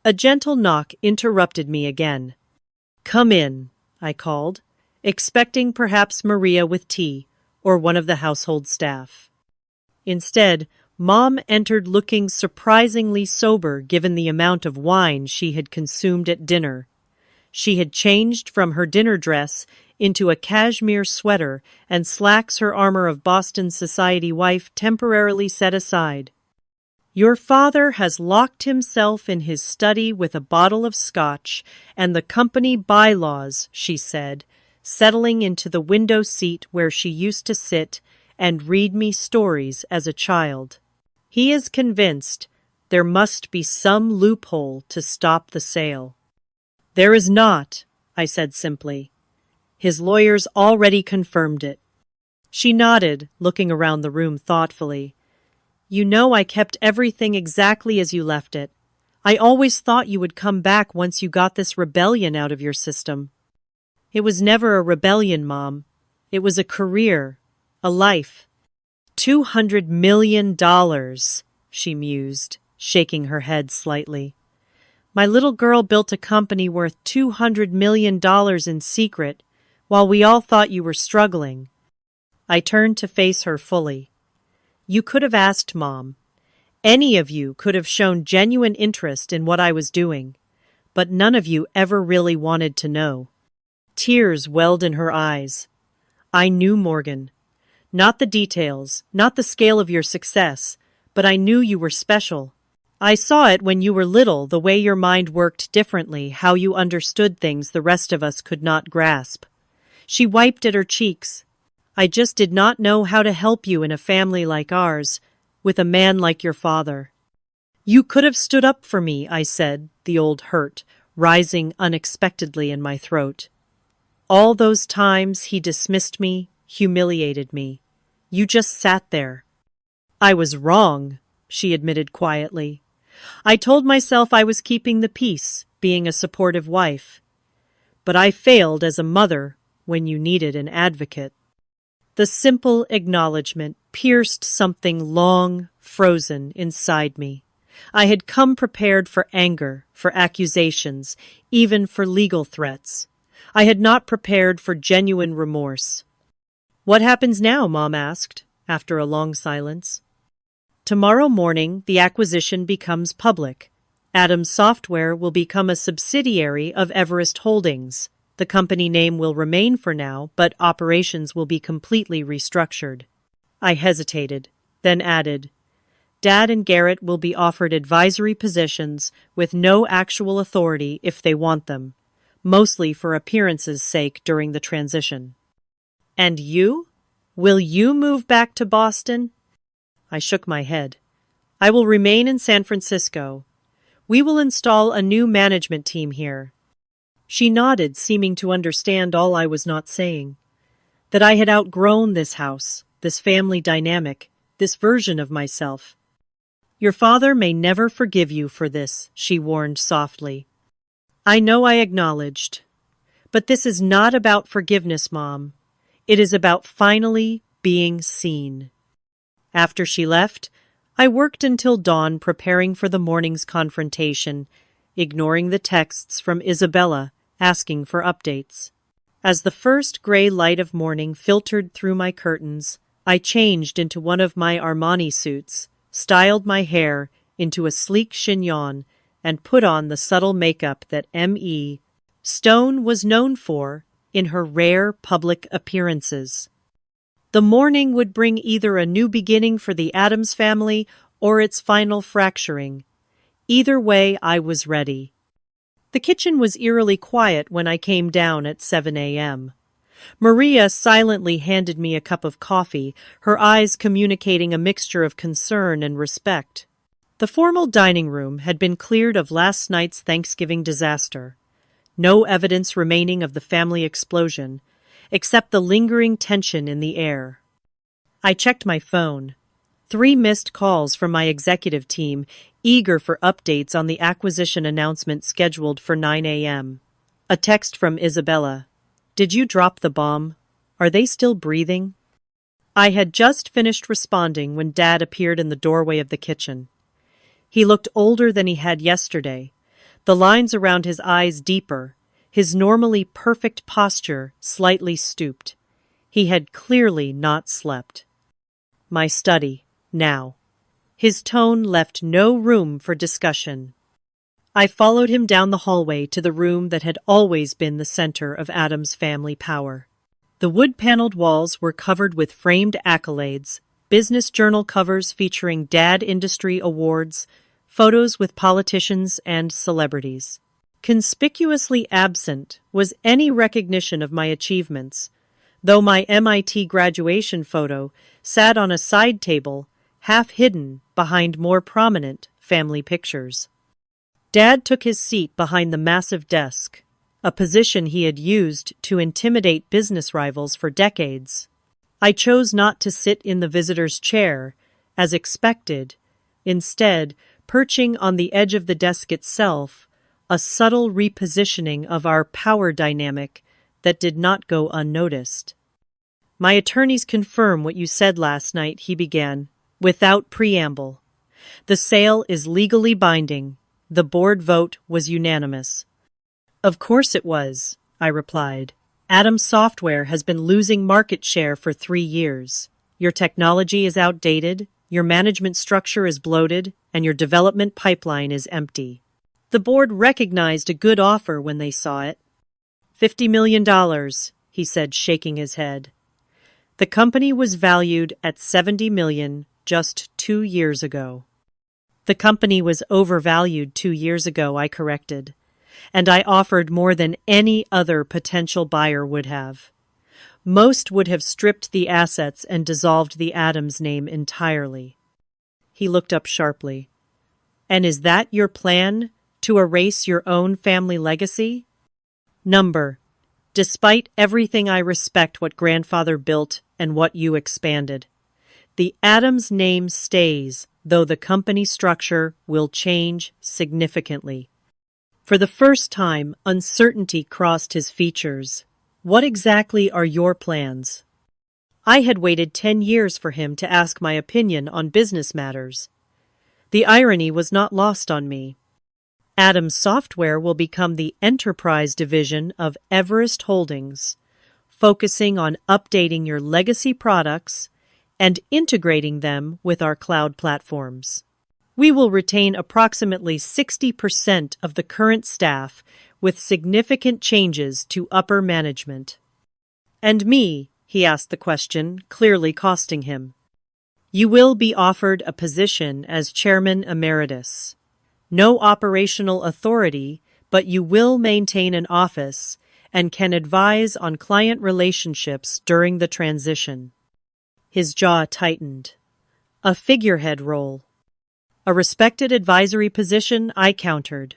A gentle knock interrupted me again. Come in, I called, expecting perhaps Maria with tea or one of the household staff. Instead, Mom entered looking surprisingly sober given the amount of wine she had consumed at dinner. She had changed from her dinner dress into a cashmere sweater and slacks her armor of Boston society wife temporarily set aside. Your father has locked himself in his study with a bottle of scotch and the company bylaws, she said, settling into the window seat where she used to sit and read me stories as a child. He is convinced there must be some loophole to stop the sale. There is not, I said simply. His lawyers already confirmed it. She nodded, looking around the room thoughtfully. You know I kept everything exactly as you left it. I always thought you would come back once you got this rebellion out of your system. It was never a rebellion, Mom. It was a career, a life. $200 million, she mused, shaking her head slightly. My little girl built a company worth $200 million in secret, while we all thought you were struggling. I turned to face her fully. You could have asked Mom. Any of you could have shown genuine interest in what I was doing, but none of you ever really wanted to know. Tears welled in her eyes. I knew Morgan. Not the details, not the scale of your success, but I knew you were special. I saw it when you were little, the way your mind worked differently, how you understood things the rest of us could not grasp. She wiped at her cheeks. I just did not know how to help you in a family like ours, with a man like your father. You could have stood up for me, I said, the old hurt rising unexpectedly in my throat. All those times he dismissed me, humiliated me. You just sat there. I was wrong, she admitted quietly. I told myself I was keeping the peace, being a supportive wife. But I failed as a mother when you needed an advocate. The simple acknowledgement pierced something long frozen inside me. I had come prepared for anger, for accusations, even for legal threats. I had not prepared for genuine remorse. What happens now? Mom asked, after a long silence. Tomorrow morning, the acquisition becomes public. Adams Software will become a subsidiary of Everest Holdings. The company name will remain for now, but operations will be completely restructured. I hesitated, then added, Dad and Garrett will be offered advisory positions with no actual authority if they want them, mostly for appearances' sake during the transition. And you? Will you move back to Boston? I shook my head. I will remain in San Francisco. We will install a new management team here. She nodded, seeming to understand all I was not saying. That I had outgrown this house, this family dynamic, this version of myself. Your father may never forgive you for this, she warned softly. I know, I acknowledged. But this is not about forgiveness, Mom. It is about finally being seen. After she left, I worked until dawn preparing for the morning's confrontation, ignoring the texts from Isabella asking for updates. As the first gray light of morning filtered through my curtains, I changed into one of my Armani suits, styled my hair into a sleek chignon, and put on the subtle makeup that M.E. Stone was known for in her rare public appearances. The morning would bring either a new beginning for the Addams family or its final fracturing. Either way, I was ready. The kitchen was eerily quiet when I came down at 7 a.m. Maria silently handed me a cup of coffee, her eyes communicating a mixture of concern and respect. The formal dining room had been cleared of last night's Thanksgiving disaster. No evidence remaining of the family explosion, except the lingering tension in the air. I checked my phone. 3 missed calls from my executive team, eager for updates on the acquisition announcement scheduled for 9 a.m. A text from Isabella. "Did you drop the bomb? Are they still breathing?" I had just finished responding when Dad appeared in the doorway of the kitchen. He looked older than he had yesterday, the lines around his eyes deeper, his normally perfect posture slightly stooped. He had clearly not slept. "My study, now." His tone left no room for discussion. I followed him down the hallway to the room that had always been the center of Addams' family power. The wood-paneled walls were covered with framed accolades, business journal covers featuring Dad Industry Awards, photos with politicians and celebrities. Conspicuously absent was any recognition of my achievements, though my MIT graduation photo sat on a side table, half hidden behind more prominent family pictures. Dad took his seat behind the massive desk, a position he had used to intimidate business rivals for decades. I chose not to sit in the visitor's chair, as expected, instead perching on the edge of the desk itself, a subtle repositioning of our power dynamic that did not go unnoticed. "My attorneys confirm what you said last night," he began, without preamble. "The sale is legally binding. The board vote was unanimous." "Of course it was," I replied. "Addams Software has been losing market share for 3 years. Your technology is outdated, your management structure is bloated, and your development pipeline is empty. The board recognized a good offer when they saw it." $50 million, he said, shaking his head. "The company was valued at $70 million just 2 years ago." "The company was overvalued 2 years ago," I corrected, "and I offered more than any other potential buyer would have. Most would have stripped the assets and dissolved the Addams name entirely." He looked up sharply. "And is that your plan, to erase your own family legacy?" "Number. Despite everything, I respect what grandfather built and what you expanded. The Addams name stays, though the company structure will change significantly." For the first time, uncertainty crossed his features. "What exactly are your plans?" I had waited 10 years for him to ask my opinion on business matters. The irony was not lost on me. Addams Software will become the enterprise division of Everest Holdings, focusing on updating your legacy products and integrating them with our cloud platforms. We will retain approximately 60% of the current staff with significant changes to upper management. "And me?" he asked the question, clearly costing him. "You will be offered a position as chairman emeritus. No operational authority, but you will maintain an office and can advise on client relationships during the transition." His jaw tightened. "A figurehead role." "A respected advisory position," I countered,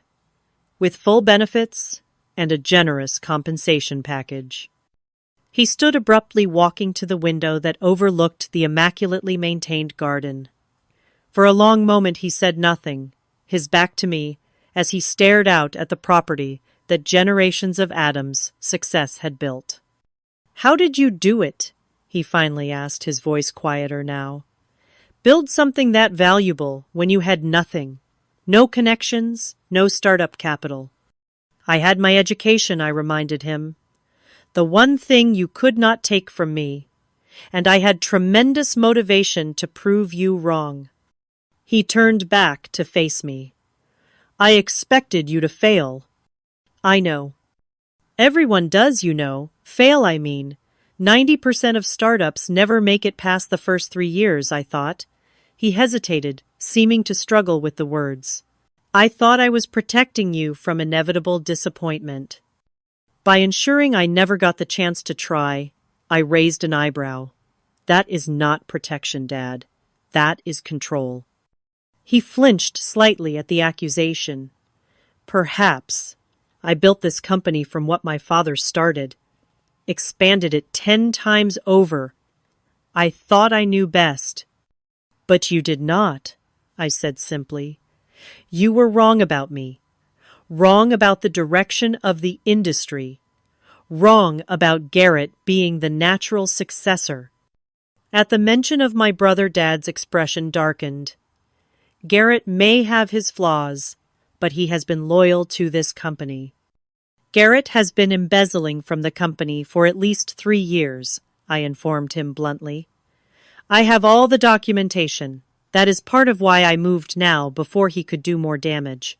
"with full benefits and a generous compensation package." He stood abruptly, walking to the window that overlooked the immaculately maintained garden. For a long moment he said nothing, his back to me, as he stared out at the property that generations of Addams' success had built. "How did you do it?" he finally asked, his voice quieter now. Build something that valuable when you had nothing. No connections, no startup capital. I had my education, I reminded him. The one thing you could not take from me. And I had tremendous motivation to prove you wrong. He turned back to face me. I expected you to fail. I know. Everyone does, you know. Fail, I mean. 90% of startups never make it past the first 3 years, I thought. He hesitated, seeming to struggle with the words. I thought I was protecting you from inevitable disappointment. By ensuring I never got the chance to try, I raised an eyebrow. That is not protection, Dad. That is control. He flinched slightly at the accusation. Perhaps. I built this company from what my father started. Expanded it 10 times over. I thought I knew best. But you did not, I said simply. You were wrong about me. Wrong about the direction of the industry. Wrong about Garrett being the natural successor. At the mention of my brother, Dad's expression darkened. Garrett may have his flaws, but he has been loyal to this company. Garrett has been embezzling from the company for at least 3 years, I informed him bluntly. I have all the documentation. That is part of why I moved now before he could do more damage.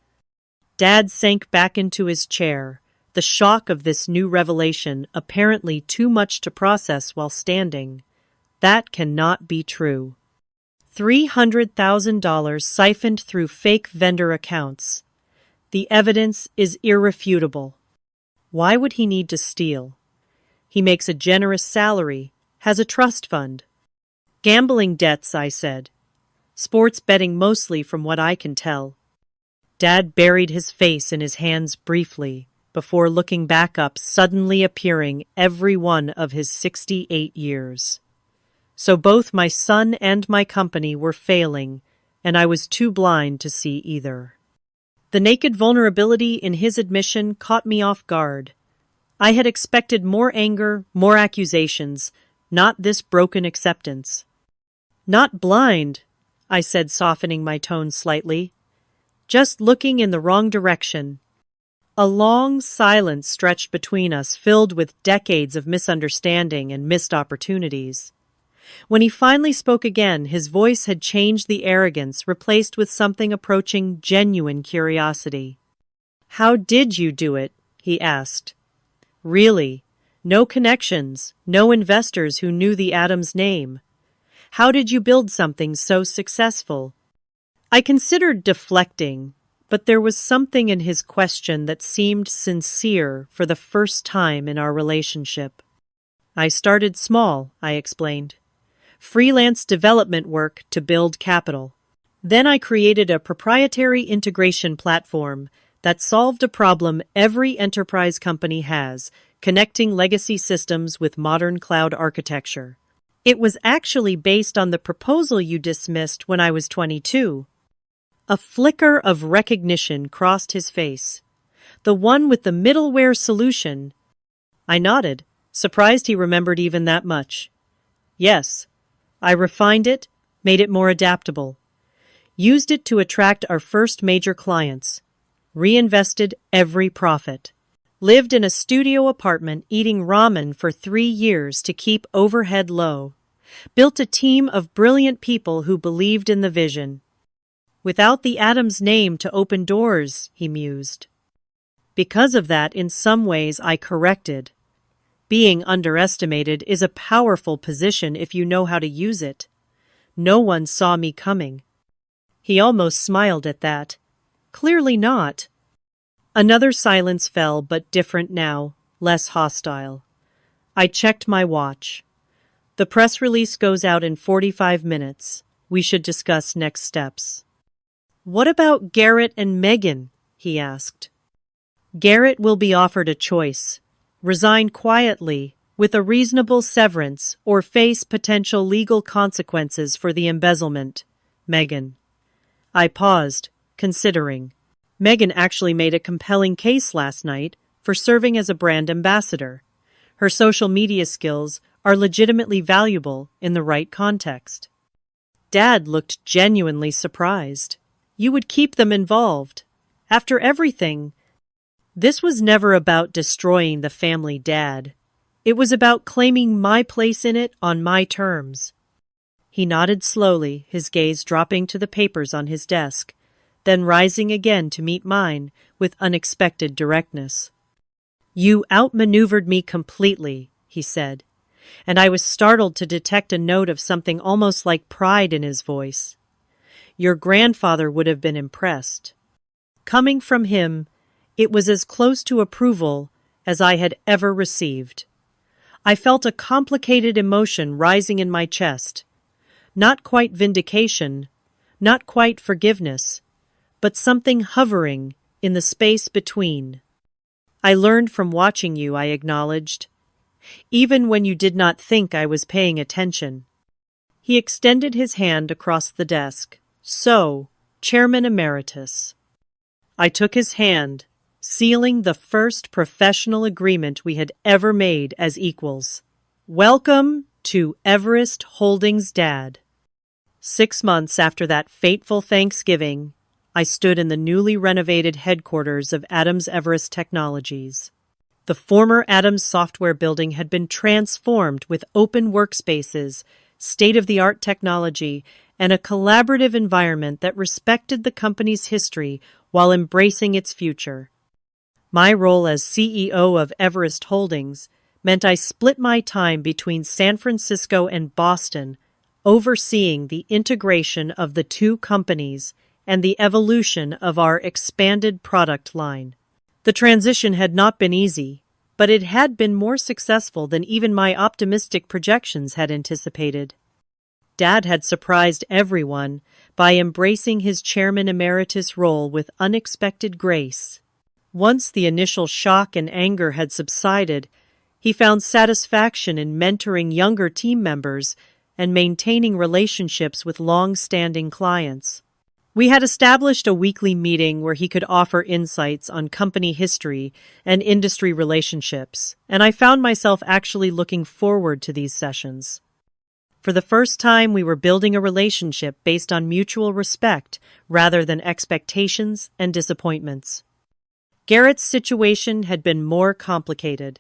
Dad sank back into his chair, the shock of this new revelation apparently too much to process while standing. That cannot be true. $300,000 siphoned through fake vendor accounts. The evidence is irrefutable. Why would he need to steal? He makes a generous salary, has a trust fund. Gambling debts, I said. Sports betting mostly from what I can tell. Dad buried his face in his hands briefly, before looking back up, suddenly appearing every one of his 68 years. So both my son and my company were failing, and I was too blind to see either. The naked vulnerability in his admission caught me off guard. I had expected more anger, more accusations, not this broken acceptance. Not blind, I said, softening my tone slightly. Just looking in the wrong direction. A long silence stretched between us, filled with decades of misunderstanding and missed opportunities. When he finally spoke again, his voice had changed the arrogance, replaced with something approaching genuine curiosity. How did you do it? He asked. Really? No connections, no investors who knew the Adams name. How did you build something so successful? I considered deflecting, but there was something in his question that seemed sincere for the first time in our relationship. I started small, I explained. Freelance development work to build capital. Then I created a proprietary integration platform that solved a problem every enterprise company has, connecting legacy systems with modern cloud architecture. It was actually based on the proposal you dismissed when I was 22. A flicker of recognition crossed his face. The one with the middleware solution. I nodded, surprised he remembered even that much. Yes. I refined it, made it more adaptable. Used it to attract our first major clients. Reinvested every profit. Lived in a studio apartment eating ramen for 3 years to keep overhead low. Built a team of brilliant people who believed in the vision. Without the Adams name to open doors, he mused. Because of that, in some ways, I corrected. Being underestimated is a powerful position if you know how to use it. No one saw me coming. He almost smiled at that. Clearly not. Another silence fell, but different now, less hostile. I checked my watch. The press release goes out in 45 minutes. We should discuss next steps. What about Garrett and Megan? He asked. Garrett will be offered a choice. Resign quietly, with a reasonable severance, or face potential legal consequences for the embezzlement. Megan. I paused, considering. Megan actually made a compelling case last night for serving as a brand ambassador. Her social media skills are legitimately valuable in the right context. Dad looked genuinely surprised. You would keep them involved. After everything, this was never about destroying the family, Dad. It was about claiming my place in it on my terms. He nodded slowly, his gaze dropping to the papers on his desk, then rising again to meet mine with unexpected directness. You outmaneuvered me completely, he said, and I was startled to detect a note of something almost like pride in his voice. Your grandfather would have been impressed. Coming from him, it was as close to approval as I had ever received. I felt a complicated emotion rising in my chest. Not quite vindication, not quite forgiveness, but something hovering in the space between. I learned from watching you, I acknowledged, even when you did not think I was paying attention. He extended his hand across the desk. So, Chairman Emeritus. I took his hand, sealing the first professional agreement we had ever made as equals. Welcome to Everest Holdings, Dad. 6 months after that fateful Thanksgiving, I stood in the newly renovated headquarters of Adams Everest Technologies. The former Adams Software building had been transformed with open workspaces, state-of-the-art technology, and a collaborative environment that respected the company's history while embracing its future. My role as CEO of Everest Holdings meant I split my time between San Francisco and Boston, overseeing the integration of the two companies and the evolution of our expanded product line. The transition had not been easy, but it had been more successful than even my optimistic projections had anticipated. Dad had surprised everyone by embracing his chairman emeritus role with unexpected grace. Once the initial shock and anger had subsided, he found satisfaction in mentoring younger team members and maintaining relationships with long-standing clients. We had established a weekly meeting where he could offer insights on company history and industry relationships, and I found myself actually looking forward to these sessions. For the first time, we were building a relationship based on mutual respect rather than expectations and disappointments. Garrett's situation had been more complicated.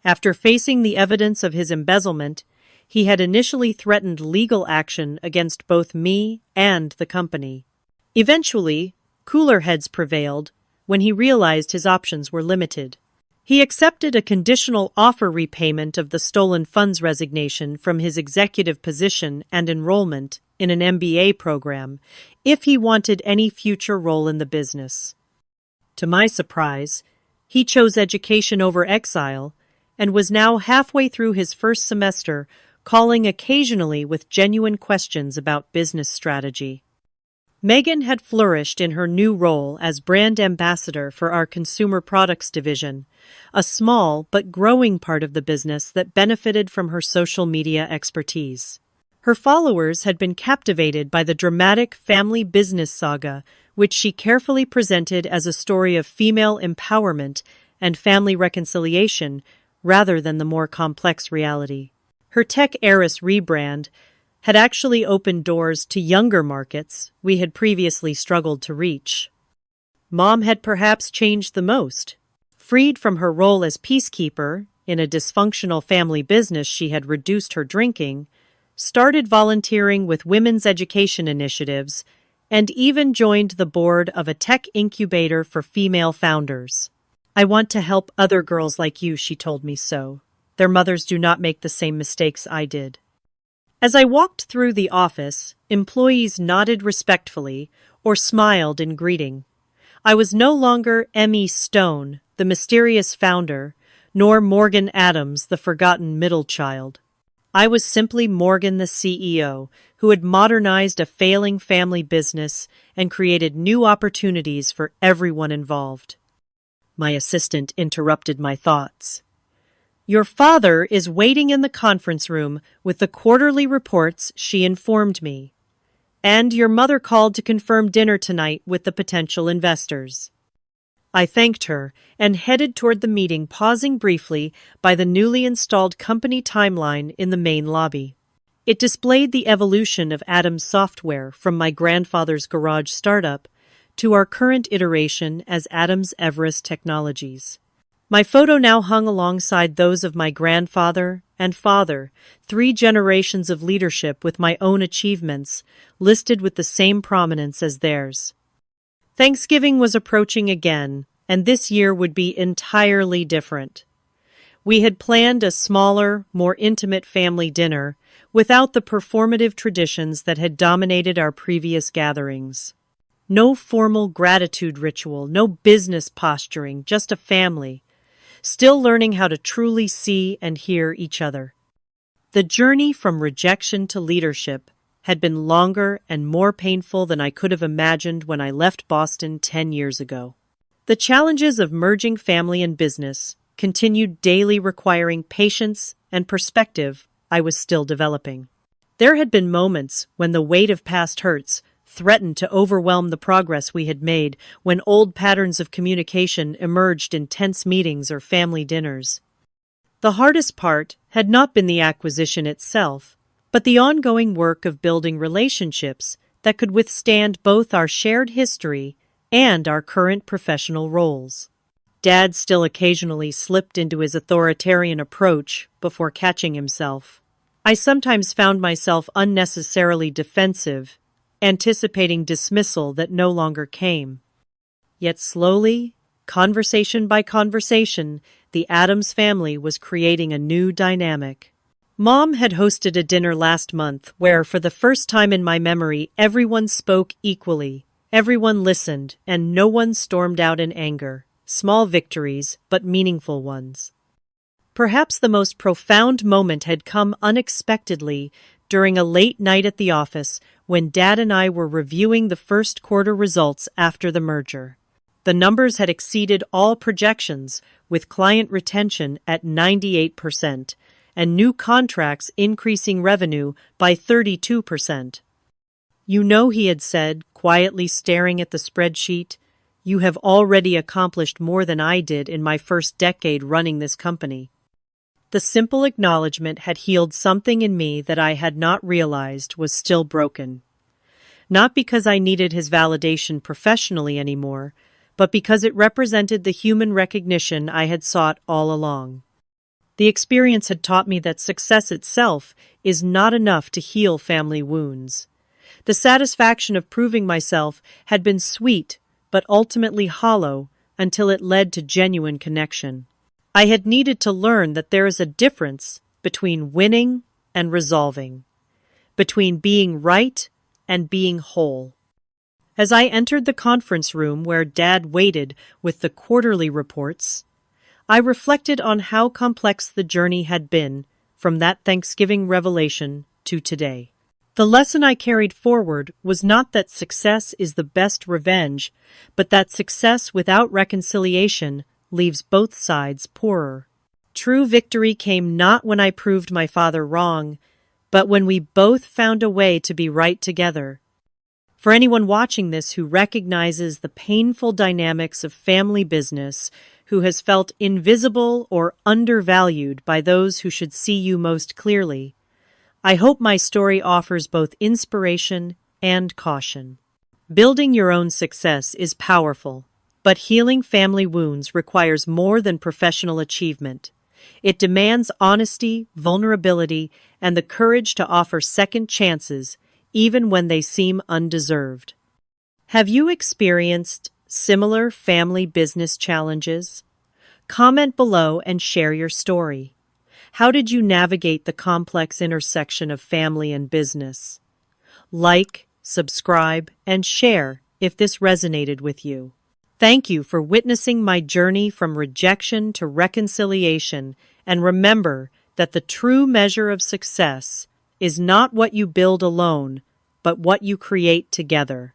After facing the evidence of his embezzlement, he had initially threatened legal action against both me and the company. Eventually, cooler heads prevailed when he realized his options were limited. He accepted a conditional offer repayment of the stolen funds resignation from his executive position and enrollment in an MBA program if he wanted any future role in the business. To my surprise, he chose education over exile and was now halfway through his first semester, calling occasionally with genuine questions about business strategy. Megan had flourished in her new role as brand ambassador for our consumer products division, a small but growing part of the business that benefited from her social media expertise. Her followers had been captivated by the dramatic family business saga, which she carefully presented as a story of female empowerment and family reconciliation rather than the more complex reality. Her tech heiress rebrand had actually opened doors to younger markets we had previously struggled to reach. Mom had perhaps changed the most. Freed from her role as peacekeeper in a dysfunctional family business, she had reduced her drinking, started volunteering with women's education initiatives, and even joined the board of a tech incubator for female founders. I want to help other girls like you, she told me so. Their mothers do not make the same mistakes I did. As I walked through the office, employees nodded respectfully or smiled in greeting. I was no longer Emmy Stone, the mysterious founder, nor Morgan Adams, the forgotten middle child. I was simply Morgan, the CEO, who had modernized a failing family business and created new opportunities for everyone involved. My assistant interrupted my thoughts. Your father is waiting in the conference room with the quarterly reports, she informed me. And your mother called to confirm dinner tonight with the potential investors. I thanked her and headed toward the meeting, pausing briefly by the newly installed company timeline in the main lobby. It displayed the evolution of Adam's software from my grandfather's garage startup to our current iteration as Adams Everest Technologies. My photo now hung alongside those of my grandfather and father, 3 generations of leadership with my own achievements listed with the same prominence as theirs. Thanksgiving was approaching again, and this year would be entirely different. We had planned a smaller, more intimate family dinner without the performative traditions that had dominated our previous gatherings. No formal gratitude ritual, no business posturing, just a family, still learning how to truly see and hear each other. The journey from rejection to leadership had been longer and more painful than I could have imagined when I left Boston 10 years ago. The challenges of merging family and business continued daily, requiring patience and perspective I was still developing. There had been moments when the weight of past hurts threatened to overwhelm the progress we had made, when old patterns of communication emerged in tense meetings or family dinners. The hardest part had not been the acquisition itself, but the ongoing work of building relationships that could withstand both our shared history and our current professional roles. Dad still occasionally slipped into his authoritarian approach before catching himself. I sometimes found myself unnecessarily defensive, anticipating dismissal that no longer came. Yet slowly, conversation by conversation, the Addams family was creating a new dynamic. Mom had hosted a dinner last month where, for the first time in my memory, everyone spoke equally, everyone listened, and no one stormed out in anger. Small victories, but meaningful ones. Perhaps the most profound moment had come unexpectedly during a late night at the office when Dad and I were reviewing the first quarter results after the merger. The numbers had exceeded all projections, with client retention at 98% and new contracts increasing revenue by 32%. "You know," he had said, quietly staring at the spreadsheet, "you have already accomplished more than I did in my first decade running this company." The simple acknowledgement had healed something in me that I had not realized was still broken. Not because I needed his validation professionally anymore, but because it represented the human recognition I had sought all along. The experience had taught me that success itself is not enough to heal family wounds. The satisfaction of proving myself had been sweet, but ultimately hollow, until it led to genuine connection. I had needed to learn that there is a difference between winning and resolving, between being right and being whole. As I entered the conference room where Dad waited with the quarterly reports, I reflected on how complex the journey had been from that Thanksgiving revelation to today. The lesson I carried forward was not that success is the best revenge, but that success without reconciliation leaves both sides poorer. True victory came not when I proved my father wrong, but when we both found a way to be right together. For anyone watching this who recognizes the painful dynamics of family business, who has felt invisible or undervalued by those who should see you most clearly, I hope my story offers both inspiration and caution. Building your own success is powerful, but healing family wounds requires more than professional achievement. It demands honesty, vulnerability, and the courage to offer second chances, even when they seem undeserved. Have you experienced similar family business challenges? Comment below and share your story. How did you navigate the complex intersection of family and business? Like, subscribe, and share if this resonated with you. Thank you for witnessing my journey from rejection to reconciliation, and remember that the true measure of success is not what you build alone, but what you create together.